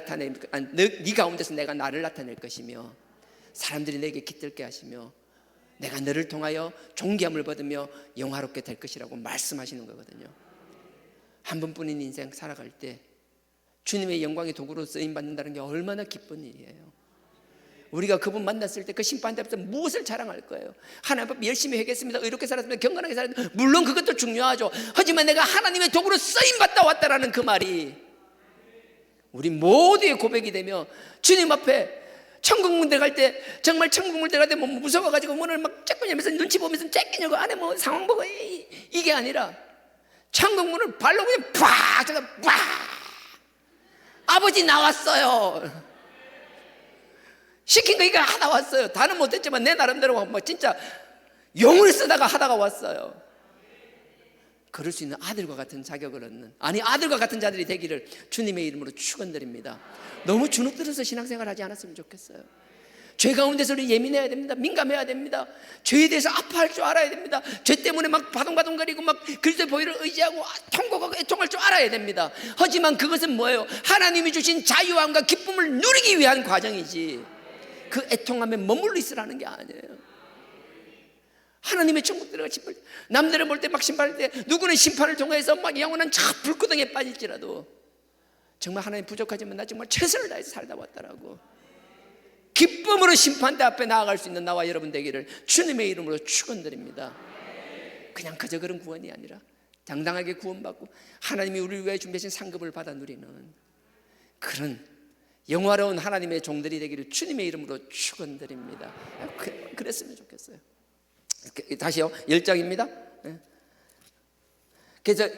네 가운데서 내가 나를 나타낼 것이며 사람들이 내게 깃들게 하시며 내가 너를 통하여 존귀함을 받으며 영화롭게 될 것이라고 말씀하시는 거거든요. 한 번뿐인 인생 살아갈 때 주님의 영광의 도구로 쓰임받는다는 게 얼마나 기쁜 일이에요. 우리가 그분 만났을 때 그 심판 앞에서 무엇을 자랑할 거예요? 하나님 앞에 열심히 하겠습니다, 의롭게 살았습니다, 경건하게 살았습니다. 물론 그것도 중요하죠. 하지만 내가 하나님의 도구로 쓰임받다 왔다라는 그 말이 우리 모두의 고백이 되며 주님 앞에 천국문 들어갈 때, 정말 천국문 들어갈 때 뭐 무서워가지고 문을 막 쬐끔 열면서 눈치 보면서 쬐끼냐고 안에 뭐 상황 보고 이게 아니라 천국문을 발로 그냥 팍 쳐서 팍, 아버지 나왔어요. 시킨 거 이거 하다 왔어요. 다는 못했지만 내 나름대로 뭐 진짜 용을 쓰다가 하다가 왔어요. 그럴 수 있는 아들과 같은 자격을 얻는, 아니 아들과 같은 자들이 되기를 주님의 이름으로 축원드립니다. 너무 주눅들어서 신앙생활 하지 않았으면 좋겠어요. 죄 가운데서 예민해야 됩니다. 민감해야 됩니다. 죄에 대해서 아파할 줄 알아야 됩니다. 죄 때문에 막 바동바동거리고 막 그리스도의 보혈을 의지하고 통곡하고 애통할 줄 알아야 됩니다. 하지만 그것은 뭐예요? 하나님이 주신 자유함과 기쁨을 누리기 위한 과정이지 그 애통함에 머물러 있으라는 게 아니에요. 하나님의 천국 들어가 싶을 때, 남들을 볼 때 막 심판할 때, 누구는 심판을 통해서 막 영원한 저 불구덩이에 빠질지라도 정말 하나님 부족하지만 나 정말 최선을 다해서 살다 왔다라고 기쁨으로 심판대 앞에 나아갈 수 있는 나와 여러분 되기를 주님의 이름으로 축원드립니다. 그냥 그저 그런 구원이 아니라 당당하게 구원받고 하나님이 우리를 위해 준비하신 상급을 받아 누리는 그런 영화로운 하나님의 종들이 되기를 주님의 이름으로 축원드립니다. 그랬으면 좋겠어요. 다시요, 10장입니다. 그래서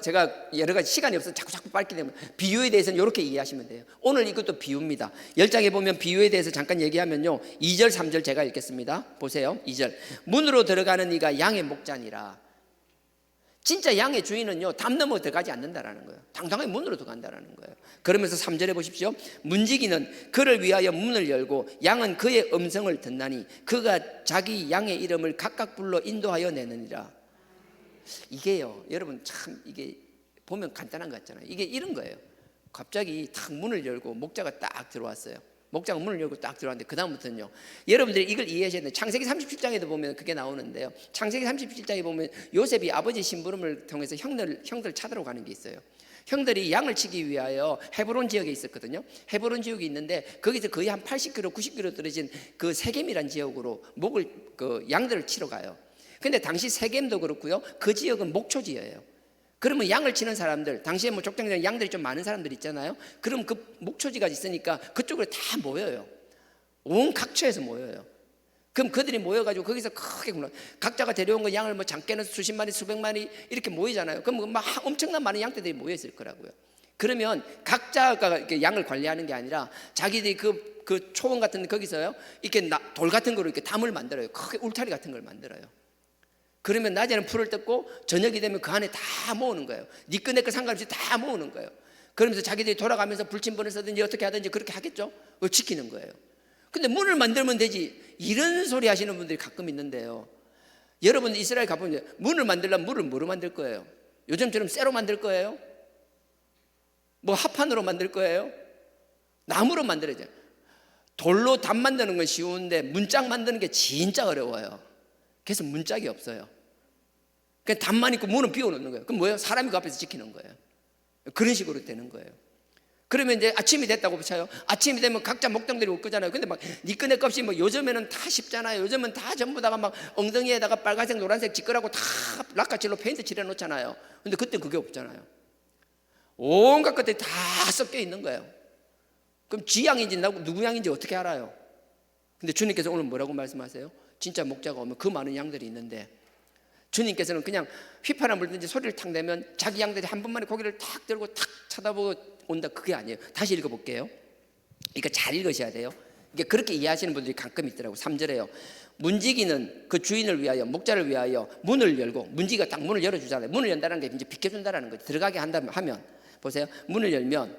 제가 여러 가지 시간이 없어서 자꾸 빨기 때문에 비유에 대해서는 이렇게 이해하시면 돼요. 오늘 이것도 비유입니다. 10장에 보면 비유에 대해서 잠깐 얘기하면요, 2절 3절 제가 읽겠습니다. 보세요. 2절, 문으로 들어가는 이가 양의 목자니라. 진짜 양의 주인은요, 담 넘어 들어가지 않는다라는 거예요. 당당하게 문으로 들어간다라는 거예요. 그러면서 3절에 보십시오. 문지기는 그를 위하여 문을 열고 양은 그의 음성을 듣나니 그가 자기 양의 이름을 각각 불러 인도하여 내느니라. 이게요, 여러분 참 이게 보면 간단한 것 같잖아요. 이게 이런 거예요. 갑자기 탁 문을 열고 목자가 딱 들어왔어요. 목자가 문을 열고 딱 들어왔는데 그 다음부터는요, 여러분들이 이걸 이해하셔야 돼요. 창세기 37장에도 보면 그게 나오는데요, 창세기 37장에 보면 요셉이 아버지 심부름을 통해서 형들 찾으러 가는 게 있어요. 형들이 양을 치기 위하여 헤브론 지역에 있었거든요. 헤브론 지역이 있는데 거기서 거의 한 80km, 90km 떨어진 그 세겜이란 지역으로 양들을 치러 가요. 근데 당시 세겜도 그렇고요, 그 지역은 목초지예요. 그러면 양을 치는 사람들, 당시에 뭐 족장에 양들이 좀 많은 사람들 있잖아요. 그럼 그 목초지가 있으니까 그쪽으로 다 모여요. 온 각처에서 모여요. 그럼 그들이 모여가지고 거기서 크게 각자가 데려온 거 양을 뭐 작게는 수십 마리, 수백 마리 이렇게 모이잖아요. 그럼 막 엄청난 많은 양떼들이 모여 있을 거라고요. 그러면 각자가 이렇게 양을 관리하는 게 아니라 자기들이 그 초원 같은 데 거기서요, 이렇게 돌 같은 거로 이렇게 담을 만들어요. 크게 울타리 같은 걸 만들어요. 그러면 낮에는 풀을 뜯고 저녁이 되면 그 안에 다 모으는 거예요. 니꺼 내꺼 상관없이 다 모으는 거예요. 그러면서 자기들이 돌아가면서 불침번을 쓰든지 어떻게 하든지 그렇게 하겠죠. 그걸 지키는 거예요. 근데 문을 만들면 되지, 이런 소리 하시는 분들이 가끔 있는데요, 여러분 이스라엘 가보면 문을 만들려면 문을 뭐로 만들 거예요? 요즘처럼 쇠로 만들 거예요? 뭐 합판으로 만들 거예요? 나무로 만들어야죠. 돌로 담 만드는 건 쉬운데 문짝 만드는 게 진짜 어려워요. 그래서 문짝이 없어요. 그냥 담만 있고 문은 비워놓는 거예요. 그럼 뭐예요? 사람이 그 앞에서 지키는 거예요. 그런 식으로 되는 거예요. 그러면 이제 아침이 됐다고 쳐요. 아침이 되면 각자 목장들이 올 거잖아요. 근데 막 니꺼 내꺼 없이 뭐 요즘에는 다 쉽잖아요. 요즘은 다 전부 다가 막 엉덩이에다가 빨간색 노란색 지끄라고 다 락가칠로 페인트 칠해 놓잖아요. 근데 그때 그게 없잖아요. 온갖 것들이 다 섞여 있는 거예요. 그럼 지 양인지 누구 양인지 어떻게 알아요? 근데 주님께서 오늘 뭐라고 말씀하세요? 진짜 목자가 오면 그 많은 양들이 있는데 주님께서는 그냥 휘파람 불든지 소리를 탁 내면 자기 양들이 한 번만에 고개를 탁 들고 탁 쳐다보고 온다, 그게 아니에요. 다시 읽어볼게요. 그러니까 잘 읽으셔야 돼요. 이게 그렇게 이해하시는 분들이 가끔 있더라고요. 3절에요. 문지기는 그 주인을 위하여, 목자를 위하여 문을 열고, 문지기가 딱 문을 열어주잖아요. 문을 연다는 게 이제 비켜준다는 거죠. 들어가게 한다면 하면 보세요. 문을 열면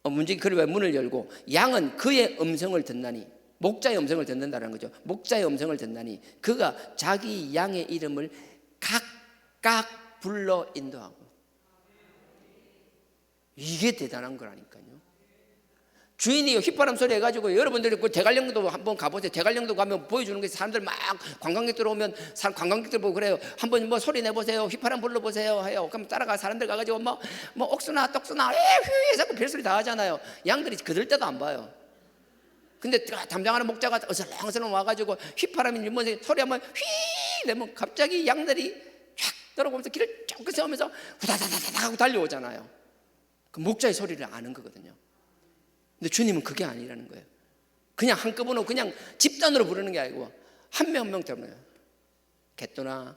문지기 그를 위하여 문을 열고 양은 그의 음성을 듣나니, 목자의 음성을 듣는다는 거죠. 목자의 음성을 듣나니 그가 자기 양의 이름을 각각 불러 인도하고. 이게 대단한 거라니까요. 주인이 휘파람 소리 해가지고 여러분들이 그 대관령도 한번 가보세요. 대관령도 가면 보여주는 게 사람들 막 관광객들 오면 관광객들 보고 그래요. 한번 뭐 소리 내보세요. 휘파람 불러보세요. 해요. 그럼 따라가 사람들 가가지고 뭐 옥수나 떡수나 에휴 자꾸 별소리 다 하잖아요. 양들이 그들 때도 안 봐요. 근데 담당하는 목자가 어슬렁어슬렁 와가지고 휘파람인지 뭐 소리 한번 휘 내면 갑자기 양들이 쫙 떨어오면서 길을 쭉 세우면서 후다다다다 하고 달려오잖아요. 그 목자의 소리를 아는 거거든요. 근데 주님은 그게 아니라는 거예요. 그냥 한꺼번에 그냥 집단으로 부르는 게 아니고 한 명 한 명 때문에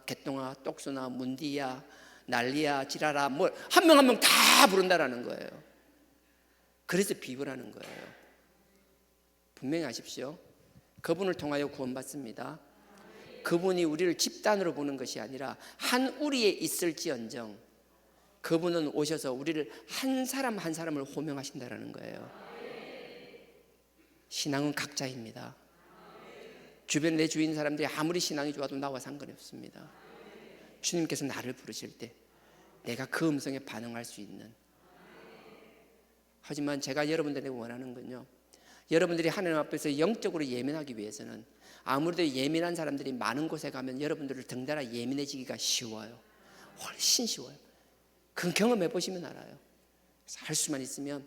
개똥아, 똑수나, 문디야, 난리야, 지라라 뭐 한 명 한 명 다 부른다라는 거예요. 그래서 비유라는 거예요. 분명히 아십시오. 그분을 통하여 구원받습니다. 그분이 우리를 집단으로 보는 것이 아니라 한 우리에 있을지언정 그분은 오셔서 우리를 한 사람 한 사람을 호명하신다라는 거예요. 신앙은 각자입니다. 주변에 내 주위인 사람들이 아무리 신앙이 좋아도 나와 상관이 없습니다. 주님께서 나를 부르실 때 내가 그 음성에 반응할 수 있는. 하지만 제가 여러분들에게 원하는 건요, 여러분들이 하나님 앞에서 영적으로 예민하기 위해서는 아무래도 예민한 사람들이 많은 곳에 가면 여러분들을 덩달아 예민해지기가 쉬워요. 훨씬 쉬워요. 그건 경험해 보시면 알아요. 할 수만 있으면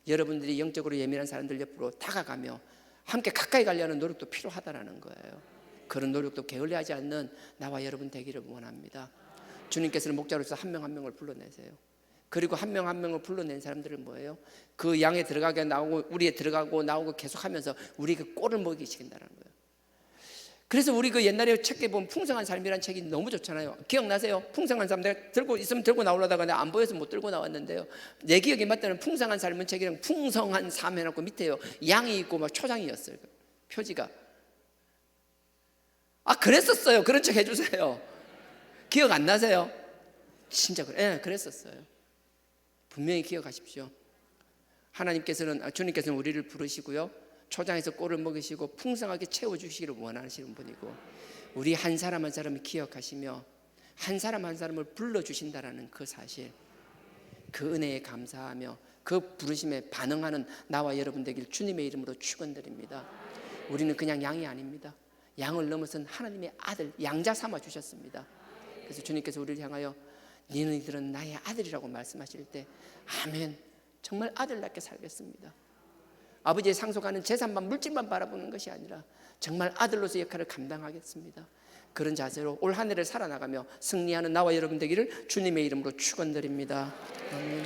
여러분들이 영적으로 예민한 사람들 옆으로 다가가며 함께 가까이 가려는 노력도 필요하다라는 거예요. 그런 노력도 게을리하지 않는 나와 여러분 되기를 원합니다. 주님께서는 목자로서 한 명 한 명을 불러내세요. 그리고 한 명 한 명을 불러낸 사람들은 뭐예요? 그 양에 들어가게 나오고 우리에 들어가고 나오고 계속하면서 우리 그 꼴을 먹이시킨다는 거예요. 그래서 우리 그 옛날에 책에 보면 풍성한 삶이라는 책이 너무 좋잖아요. 기억나세요? 풍성한 삶 내가 들고 있으면 들고 나오려다가 내가 안 보여서 못 들고 나왔는데요. 내 기억에 맞다는 풍성한 삶은 책이랑 풍성한 삶 해놓고 밑에요 양이 있고 막 초장이었어요. 표지가. 아 그랬었어요. 그런 책 해주세요. 기억 안 나세요? 진짜 그래. 그랬었어요. 분명히 기억하십시오. 주님께서는 우리를 부르시고요, 초장에서 꼴을 먹이시고 풍성하게 채워주시기를 원하시는 분이고, 우리 한 사람 한 사람을 기억하시며 한 사람 한 사람을 불러주신다라는 그 사실, 그 은혜에 감사하며 그 부르심에 반응하는 나와 여러분 되길 주님의 이름으로 축원드립니다. 우리는 그냥 양이 아닙니다. 양을 넘어선 하나님의 아들, 양자 삼아 주셨습니다. 그래서 주님께서 우리를 향하여 너희들은 나의 아들이라고 말씀하실 때 아멘, 정말 아들답게 살겠습니다. 아버지의 상속하는 재산만, 물질만 바라보는 것이 아니라 정말 아들로서 역할을 감당하겠습니다. 그런 자세로 올 한 해를 살아나가며 승리하는 나와 여러분 되기를 주님의 이름으로 축원드립니다. 아멘.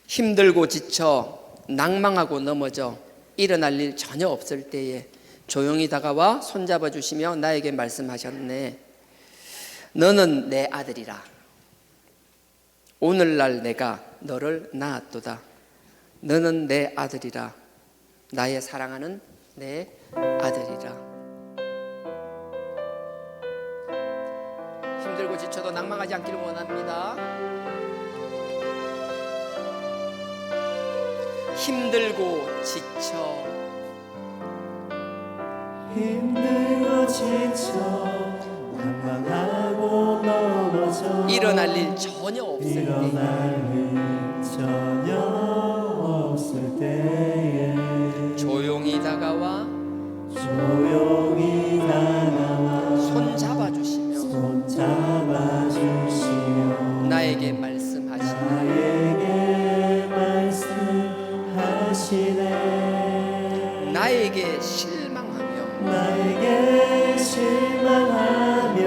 힘들고 지쳐 낭망하고 넘어져 일어날 일 전혀 없을 때에 조용히 다가와 손잡아 주시며 나에게 말씀하셨네. 너는 내 아들이라. 오늘날 내가 너를 낳았도다. 너는 내 아들이라. 나의 사랑하는 내 아들이라. 힘들고 지쳐도 낭망하지 않기를 원합니다. 힘들고 지쳐 낭망하고 넘어져 일어날 일 전혀 없을 때에 조용히 다가와 손 잡아주시며 나에게 말씀하시네. 나에게 실망하며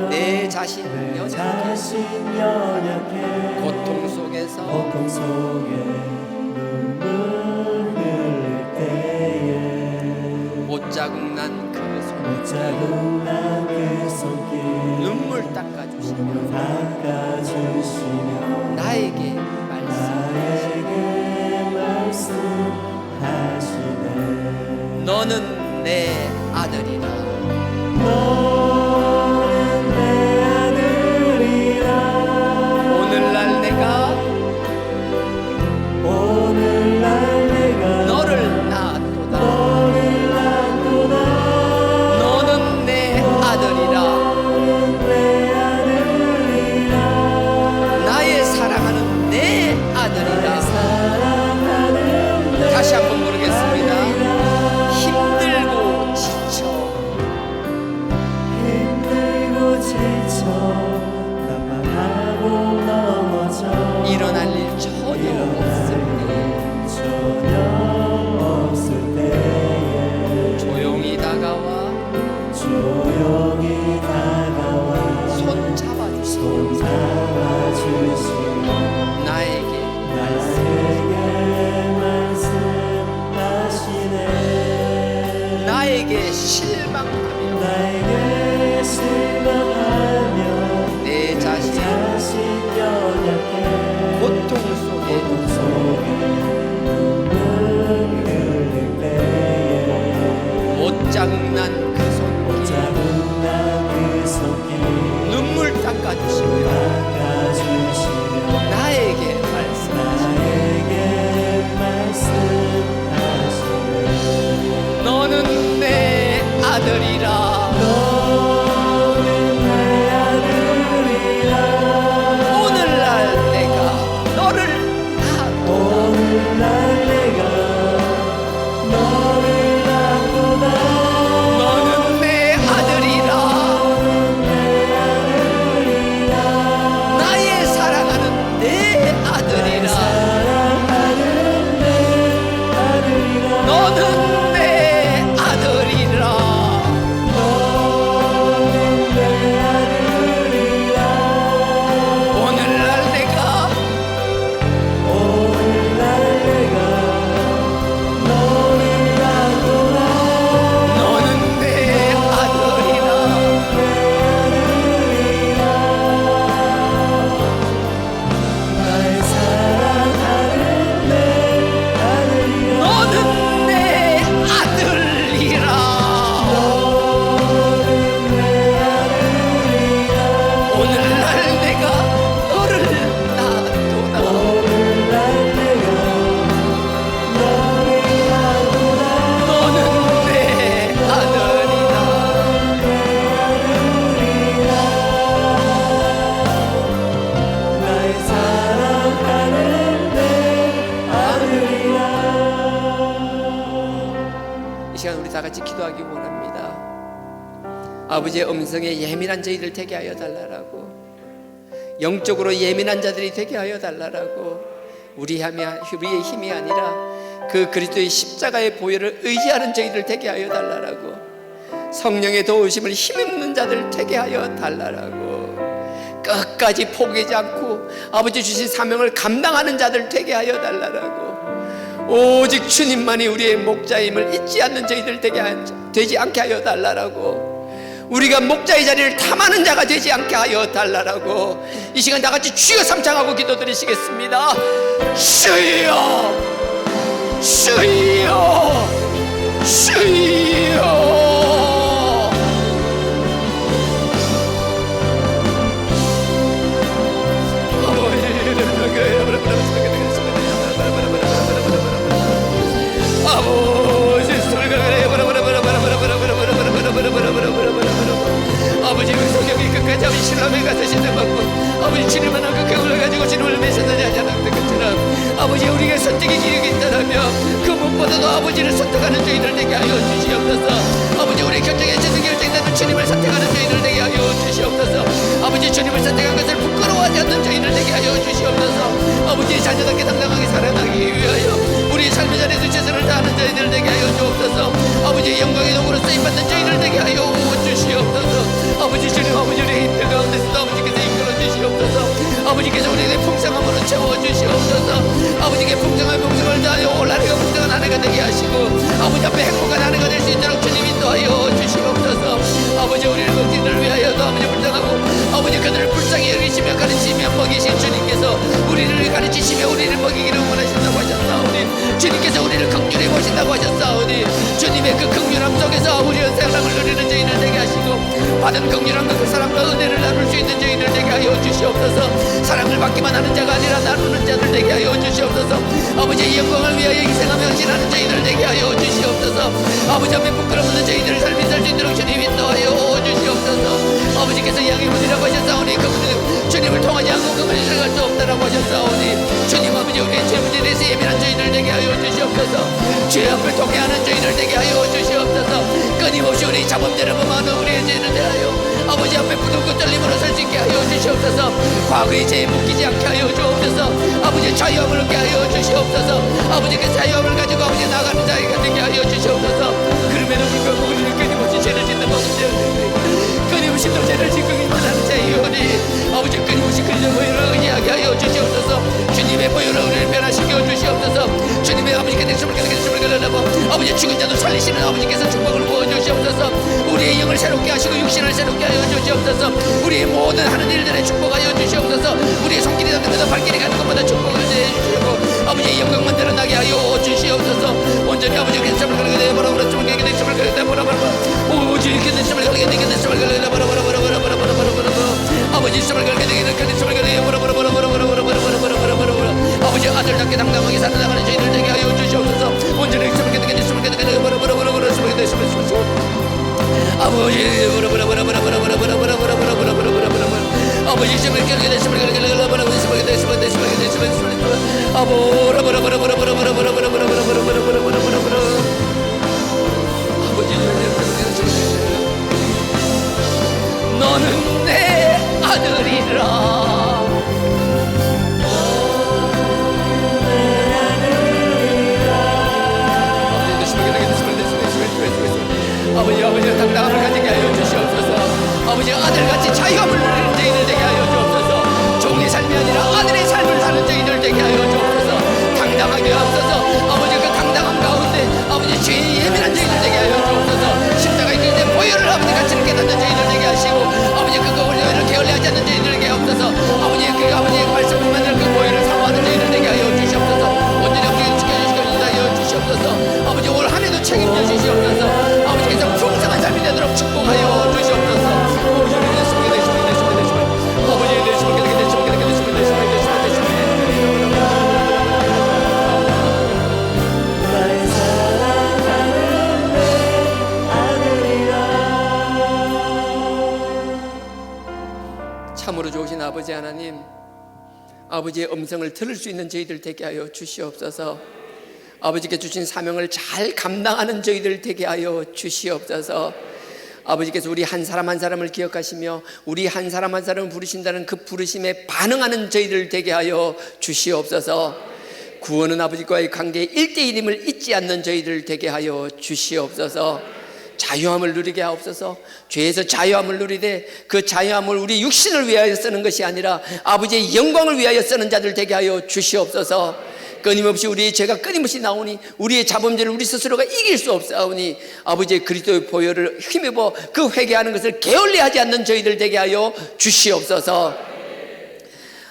내 자신 연약해 고통 속에 눈물 흘릴 때에 못자국 난 그 손길 눈물 닦아주시며 나에게 말씀하시네. 너는 내 아들이라. 오늘날 내가 너를 낳았도다. 너는 내 아들이라. 아들이라. 사랑하는 내 아들이라. 너는 내 아들이라. 너는 내 아들이라. 오늘날 내가 너를 알구나. 너는 내 아들이라. 날 사랑하는 내 아들이라. 너는 내 아들이라. 너는 내 아들이라. 오늘날 내가 너를 낳았도다. 오늘날 내가 너를 알구나. 너는 내 아들이다. 날 사랑하는 내 아들이라. 이 시간 우리 다 같이 기도하기 원합니다. 아버지의 음성에 예민한 저희들 되게 하여 달라라고, 영적으로 예민한 자들이 되게 하여 달라라고, 우리의 힘이 아니라 그 그리스도의 십자가의 보혈을 의지하는 저희들 되게 하여 달라라고, 성령의 도우심을 힘입는 자들 되게 하여 달라라고, 끝까지 포기하지 않고 아버지 주신 사명을 감당하는 자들 되게 하여 달라라고, 오직 주님만이 우리의 목자임을 잊지 않는 저희들 되지 않게 하여 달라라고, 우리가 목자의 자리를 탐하는 자가 되지 않게 하여 달라라고, 이 시간 다 같이 주여 삼창하고 기도드리시겠습니다. 주여, 주여, 주여. 아버지 우리 성경이 끝까지 아버지 신랑을 가서 신뢰받고 아버지 주님만 한 그 경을 가지고 주님을 매선하지 않았던 것처럼 아버지 우리가 선택의 기력이 있다면 그 무엇보다도 아버지를 선택하는 저희들 되게 하여 주시옵소서. 아버지 우리 결정에 재성 결정자도 주님을 선택하는 저희들 되게 하여 주시옵소서. 아버지 주님을 선택한 것을 부끄러워하지 않는 저희들 되게 하여 주시옵소서. 아버지 자녀답게 당당하게 살아나기 위하여 우리 삶의 자리에서 최선을 다하는 저희들 되게 하여 주옵소서. 아버지 영광의 도구로 쓰임받는 저희들 되게 하여 주시옵소서. 아버지 주님, 아버지 우리의 힘들 가운데서도 아버지께서 이끌어 주시옵소서. 아버지께서 우리의 풍성함으로 채워주시옵소서. 아버지께 풍성한 풍성을 다하여 올 한해가 풍성한 한해가 되게 하시고 아버지 앞에 행복한 한해가 될 수 있도록 주님 인도하여 주시옵소서. 아버지 우리를 먹기를 위하여도 아버지 불쌍하고 아버지 그들을 불쌍히 여기시며 가르치시며 먹이신 주님께서 우리를 가르치시며 우리를 먹이기를 원하신다고 하셨사오니, 주님께서 우리를 긍휼히 보신다고 하셨사오니, 주님의 그 긍휼함 속에서 우리의 사랑을 누리는 저희들 되게 하시고 받은 긍휼함과 그 사랑과 은혜를 나눌 수 있는 저희들 되게 하여 주시옵소서. 사랑을 받기만 하는 자가 아니라 나누는 자들 되게 하여 주시옵소서. 아버지의 영광을 위하여 희생하며 헌신하는 저희들 되게 하여 주시옵소서. 아버지 앞에 부끄러움없는 저희들을 삶이 살 수 있도록 주님 인도하여 주시옵소서. 아버지께서 양의 문이라고 하셨사오니 그분은 주님을 통하지 않고 그분이 들어갈 수 없다라고 하셨사오니, 주님 아버지 우리의 죄 문제에 대해서 예민한 저희들 되게 하여 주시옵소서. 죄 앞을 통해하는 저희들 되게 하여 주시옵소서. 끊임없이 우리 자범죄를 범하는 우리의 죄를 대하여 아버지 앞에 부둥켜 떨림으로 설 수 있게 하여 주시옵소서. 과거의 죄에 묶이지 않게 하여 주옵소서. 아버지 자유함을 얻게 하여 주시옵소서. 아버지께 자유함을 가지고 아버지 나가는 자에게 되게 하여 주시옵소서. 그럼에도 불구하고 우리는 끊임없이 죄를 짓는 모습들, 끊임없이 또 죄를 짓고 있는 자이오니 아버지 끊임없이 그리스도 보혈을 의지하게 하여 주시옵소서. 주님의 보혈을 우리를 변화시켜 주시옵소서. 주님의 아버지께 내심을 걸어내고 아버지 죽은 자도 살리시는 아버지께서 축복을 부어주시옵소서. 우리의 영을 새롭게 하시고 육신을 새롭게 하여 주시옵소서. 우리의 모든 하는 일들에 축복하여 주시옵소서. 우리의 손길이 닿는 것보다 발길이 가는 것보다 축복을 해주시고 아버지의 영광만 드러나게 하여 주시옵소서. 온전히 아버지께 내심을 걸어내고 뭐라고 내심을 걸어내고 뭐라고 오직 내심을 걸어내고 내심을 걸어내고 뭐라고 아버지 내심을 걸어내고 내심을 걸어내고 뭐라고 아버지 아들답게 당당하게 살아나가는 저희들 되게 하여 주시옵소서. 온전히 내심을 걸어내고 내심을 걸어내고 뭐라고 아버지 아버지 심을 걸게 되심을 너는 내 아들이라. 아버지의 음성을 들을 수 있는 저희들 되게 하여 주시옵소서. 아버지께 주신 사명을 잘 감당하는 저희들 되게 하여 주시옵소서. 아버지께서 우리 한 사람 한 사람을 기억하시며 우리 한 사람 한 사람을 부르신다는 그 부르심에 반응하는 저희들 되게 하여 주시옵소서. 구원은 아버지과의 관계 1대1임을 잊지 않는 저희들 되게 하여 주시옵소서. 자유함을 누리게 하옵소서. 죄에서 자유함을 누리되 그 자유함을 우리 육신을 위하여 쓰는 것이 아니라 아버지의 영광을 위하여 쓰는 자들 되게 하여 주시옵소서. 끊임없이 우리의 죄가 끊임없이 나오니 우리의 자범죄를 우리 스스로가 이길 수 없사오니 아버지의 그리스도의 보혈을 힘입어 그 회개하는 것을 게을리하지 않는 저희들 되게 하여 주시옵소서.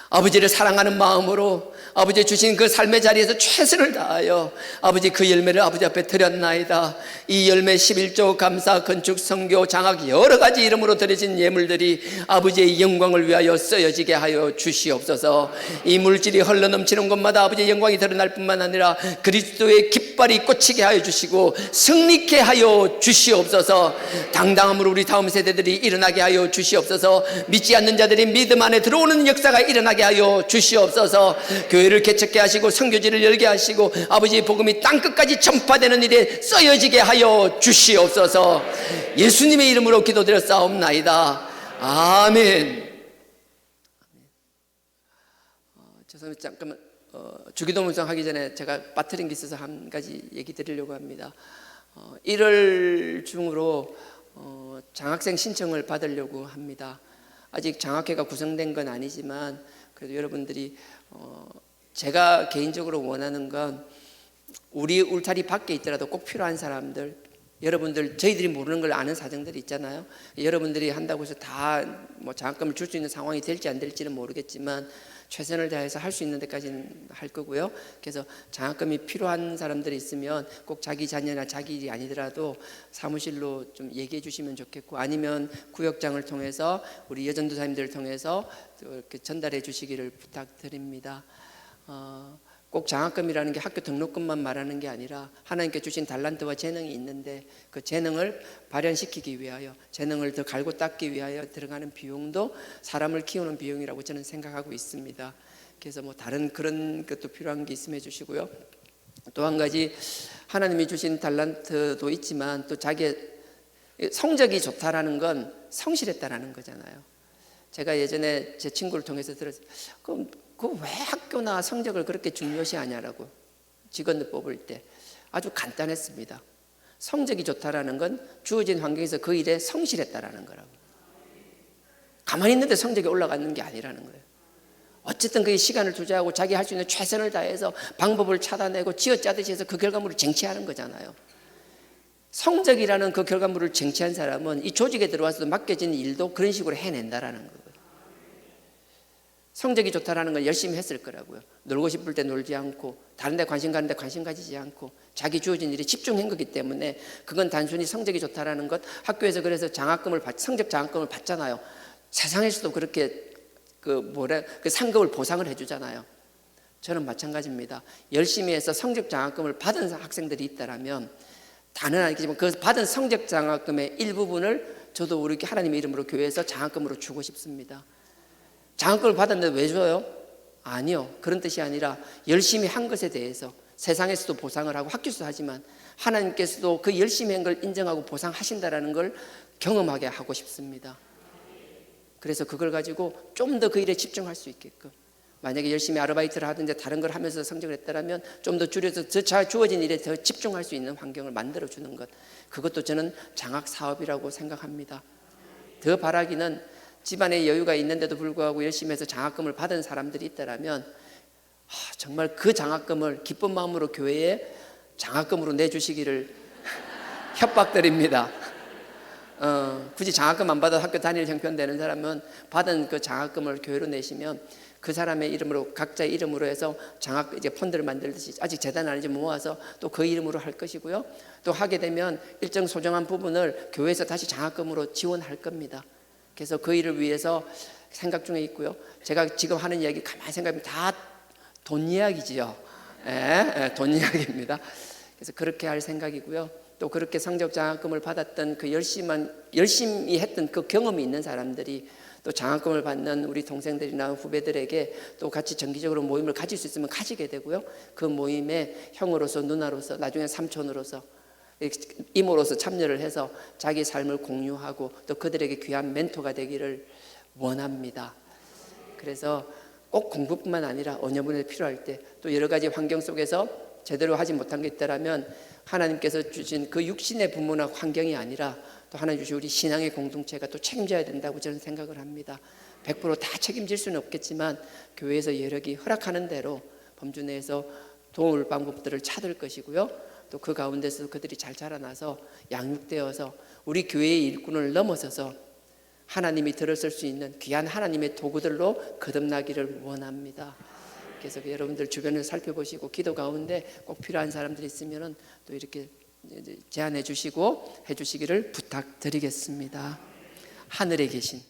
아버지를 사랑하는 마음으로 아버지 주신 그 삶의 자리에서 최선을 다하여 아버지 그 열매를 아버지 앞에 드렸나이다. 이 열매 11조 감사 건축 선교 장학 여러 가지 이름으로 드려진 예물들이 아버지의 영광을 위하여 쓰여지게 하여 주시옵소서. 이 물질이 흘러넘치는 곳마다 아버지의 영광이 드러날 뿐만 아니라 그리스도의 깃발이 꽂히게 하여 주시고 승리케 하여 주시옵소서. 당당함으로 우리 다음 세대들이 일어나게 하여 주시옵소서. 믿지 않는 자들이 믿음 안에 들어오는 역사가 일어나게 하여 주시옵소서. 교회를 개척케 하시고 선교지를 열게 하시고 아버지의 복음이 땅끝까지 전파되는 일에 쓰여지게 하여 주시옵소서. 예수님의 이름으로 기도드렸사옵나이다. 아멘. 죄송합니다. 잠깐만 주기도 묵상하기 전에 제가 빠뜨린 게 있어서 한 가지 얘기 드리려고 합니다. 1월 중으로 장학생 신청을 받으려고 합니다. 아직 장학회가 구성된 건 아니지만 그래도 여러분들이 제가 개인적으로 원하는 건 우리 울타리 밖에 있더라도 꼭 필요한 사람들, 여러분들 저희들이 모르는 걸 아는 사정들이 있잖아요. 여러분들이 한다고 해서 다 뭐 장학금을 줄 수 있는 상황이 될지 안 될지는 모르겠지만 최선을 다해서 할 수 있는 데까지는 할 거고요. 그래서 장학금이 필요한 사람들이 있으면 꼭 자기 자녀나 자기 일이 아니더라도 사무실로 좀 얘기해 주시면 좋겠고, 아니면 구역장을 통해서 우리 여전도사님들을 통해서 이렇게 전달해 주시기를 부탁드립니다. 꼭 장학금이라는 게 학교 등록금만 말하는 게 아니라 하나님께 주신 달란트와 재능이 있는데 그 재능을 발현시키기 위하여, 재능을 더 갈고 닦기 위하여 들어가는 비용도 사람을 키우는 비용이라고 저는 생각하고 있습니다. 그래서 뭐 다른 그런 것도 필요한 게 있으면 해주시고요. 또 한 가지, 하나님이 주신 달란트도 있지만 또 자기의 성적이 좋다라는 건 성실했다라는 거잖아요. 제가 예전에 제 친구를 통해서 들었어요. 그럼 그 왜 학교나 성적을 그렇게 중요시하냐라고, 직원들 뽑을 때 아주 간단했습니다. 성적이 좋다라는 건 주어진 환경에서 그 일에 성실했다라는 거라고. 가만히 있는데 성적이 올라가는 게 아니라는 거예요. 어쨌든 그게 시간을 투자하고 자기 할 수 있는 최선을 다해서 방법을 찾아내고 쥐어짜듯이 해서 그 결과물을 쟁취하는 거잖아요. 성적이라는 그 결과물을 쟁취한 사람은 이 조직에 들어와서도 맡겨진 일도 그런 식으로 해낸다라는 거예요. 성적이 좋다라는 건 열심히 했을 거라고요. 놀고 싶을 때 놀지 않고, 다른 데 관심 가는데 관심 가지지 않고 자기 주어진 일에 집중한 거기 때문에 그건 단순히 성적이 좋다라는 것. 학교에서 그래서 성적 장학금을 받잖아요. 세상에서도 그렇게 그 상급을 보상을 해주잖아요. 저는 마찬가지입니다. 열심히 해서 성적 장학금을 받은 학생들이 있다라면 다는 아니겠지만 그 받은 성적 장학금의 일부분을 저도 우리 하나님의 이름으로 교회에서 장학금으로 주고 싶습니다. 장학금을 받았는데 왜 줘요? 아니요. 그런 뜻이 아니라 열심히 한 것에 대해서 세상에서도 보상을 하고 학교에서도 하지만 하나님께서도 그 열심히 한 걸 인정하고 보상하신다라는 걸 경험하게 하고 싶습니다. 그래서 그걸 가지고 좀 더 그 일에 집중할 수 있게끔, 만약에 열심히 아르바이트를 하든지 다른 걸 하면서 성적을 했다면 좀 더 줄여서 잘 주어진 일에 더 집중할 수 있는 환경을 만들어주는 것, 그것도 저는 장학 사업이라고 생각합니다. 더 바라기는 집안에 여유가 있는데도 불구하고 열심히 해서 장학금을 받은 사람들이 있다면 정말 그 장학금을 기쁜 마음으로 교회에 장학금으로 내주시기를 협박드립니다. 굳이 장학금 안 받아도 학교 다닐 형편되는 사람은 받은 그 장학금을 교회로 내시면 그 사람의 이름으로, 각자의 이름으로 해서 이제 펀드를 만들듯이, 아직 재단 아니지 모아서 또 그 이름으로 할 것이고요. 또 하게 되면 일정 소정한 부분을 교회에서 다시 장학금으로 지원할 겁니다. 그래서 그 일을 위해서 생각 중에 있고요. 제가 지금 하는 이야기 가만히 생각하면 다 돈 이야기지요. 돈 이야기입니다. 그래서 그렇게 할 생각이고요. 또 그렇게 성적 장학금을 받았던 그 열심히 했던 그 경험이 있는 사람들이 또 장학금을 받는 우리 동생들이나 후배들에게 또 같이 정기적으로 모임을 가질 수 있으면 가지게 되고요. 그 모임에 형으로서, 누나로서, 나중에 삼촌으로서, 이모로서 참여를 해서 자기 삶을 공유하고 또 그들에게 귀한 멘토가 되기를 원합니다. 그래서 꼭 공부뿐만 아니라 언어분야 필요할 때 또 여러 가지 환경 속에서 제대로 하지 못한 게 있다면 하나님께서 주신 그 육신의 부모나 환경이 아니라 또 하나님 주신 우리 신앙의 공동체가 또 책임져야 된다고 저는 생각을 합니다. 100%다 책임질 수는 없겠지만 교회에서 여력이 허락하는 대로 범주 내에서 도울 방법들을 찾을 것이고요. 또 그 가운데서 그들이 잘 자라나서 양육되어서 우리 교회의 일꾼을 넘어서서 하나님이 들었을 수 있는 귀한 하나님의 도구들로 거듭나기를 원합니다. 그래서 여러분들 주변을 살펴보시고 기도 가운데 꼭 필요한 사람들이 있으면 또 이렇게 제안해 주시고 해 주시기를 부탁드리겠습니다. 하늘에 계신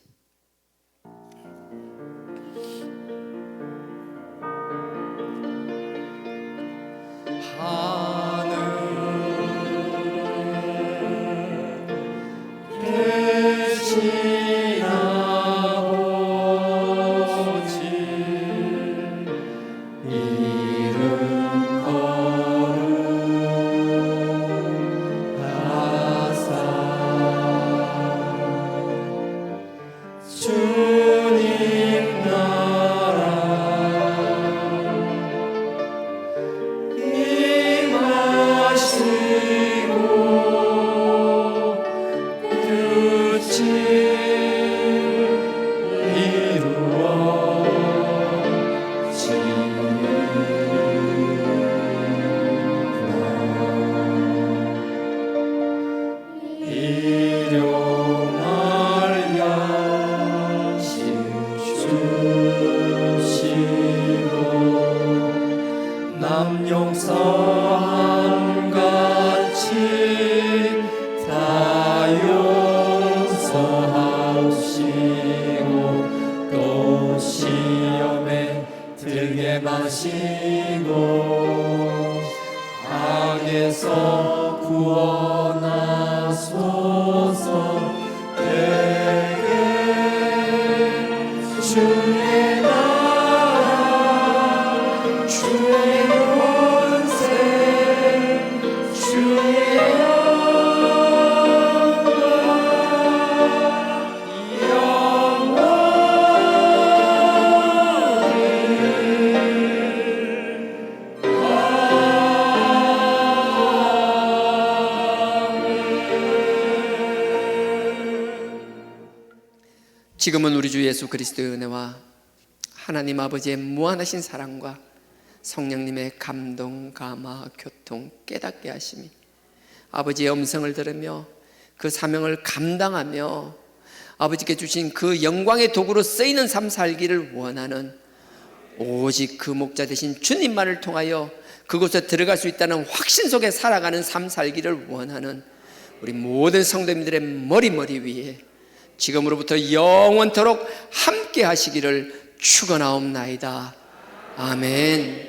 마시고 악에서 구원하소서. 되게 주의 나라 주의 권세 주의 지금은 우리 주 예수 그리스도의 은혜와 하나님 아버지의 무한하신 사랑과 성령님의 감동, 감화, 교통, 깨닫게 하심이 아버지의 음성을 들으며 그 사명을 감당하며 아버지께 주신 그 영광의 도구로 쓰이는 삶 살기를 원하는 오직 그 목자 되신 주님만을 통하여 그곳에 들어갈 수 있다는 확신 속에 살아가는 삶 살기를 원하는 우리 모든 성도님들의 머리 위에 지금으로부터 영원토록 함께 하시기를 축원하옵나이다. 아멘.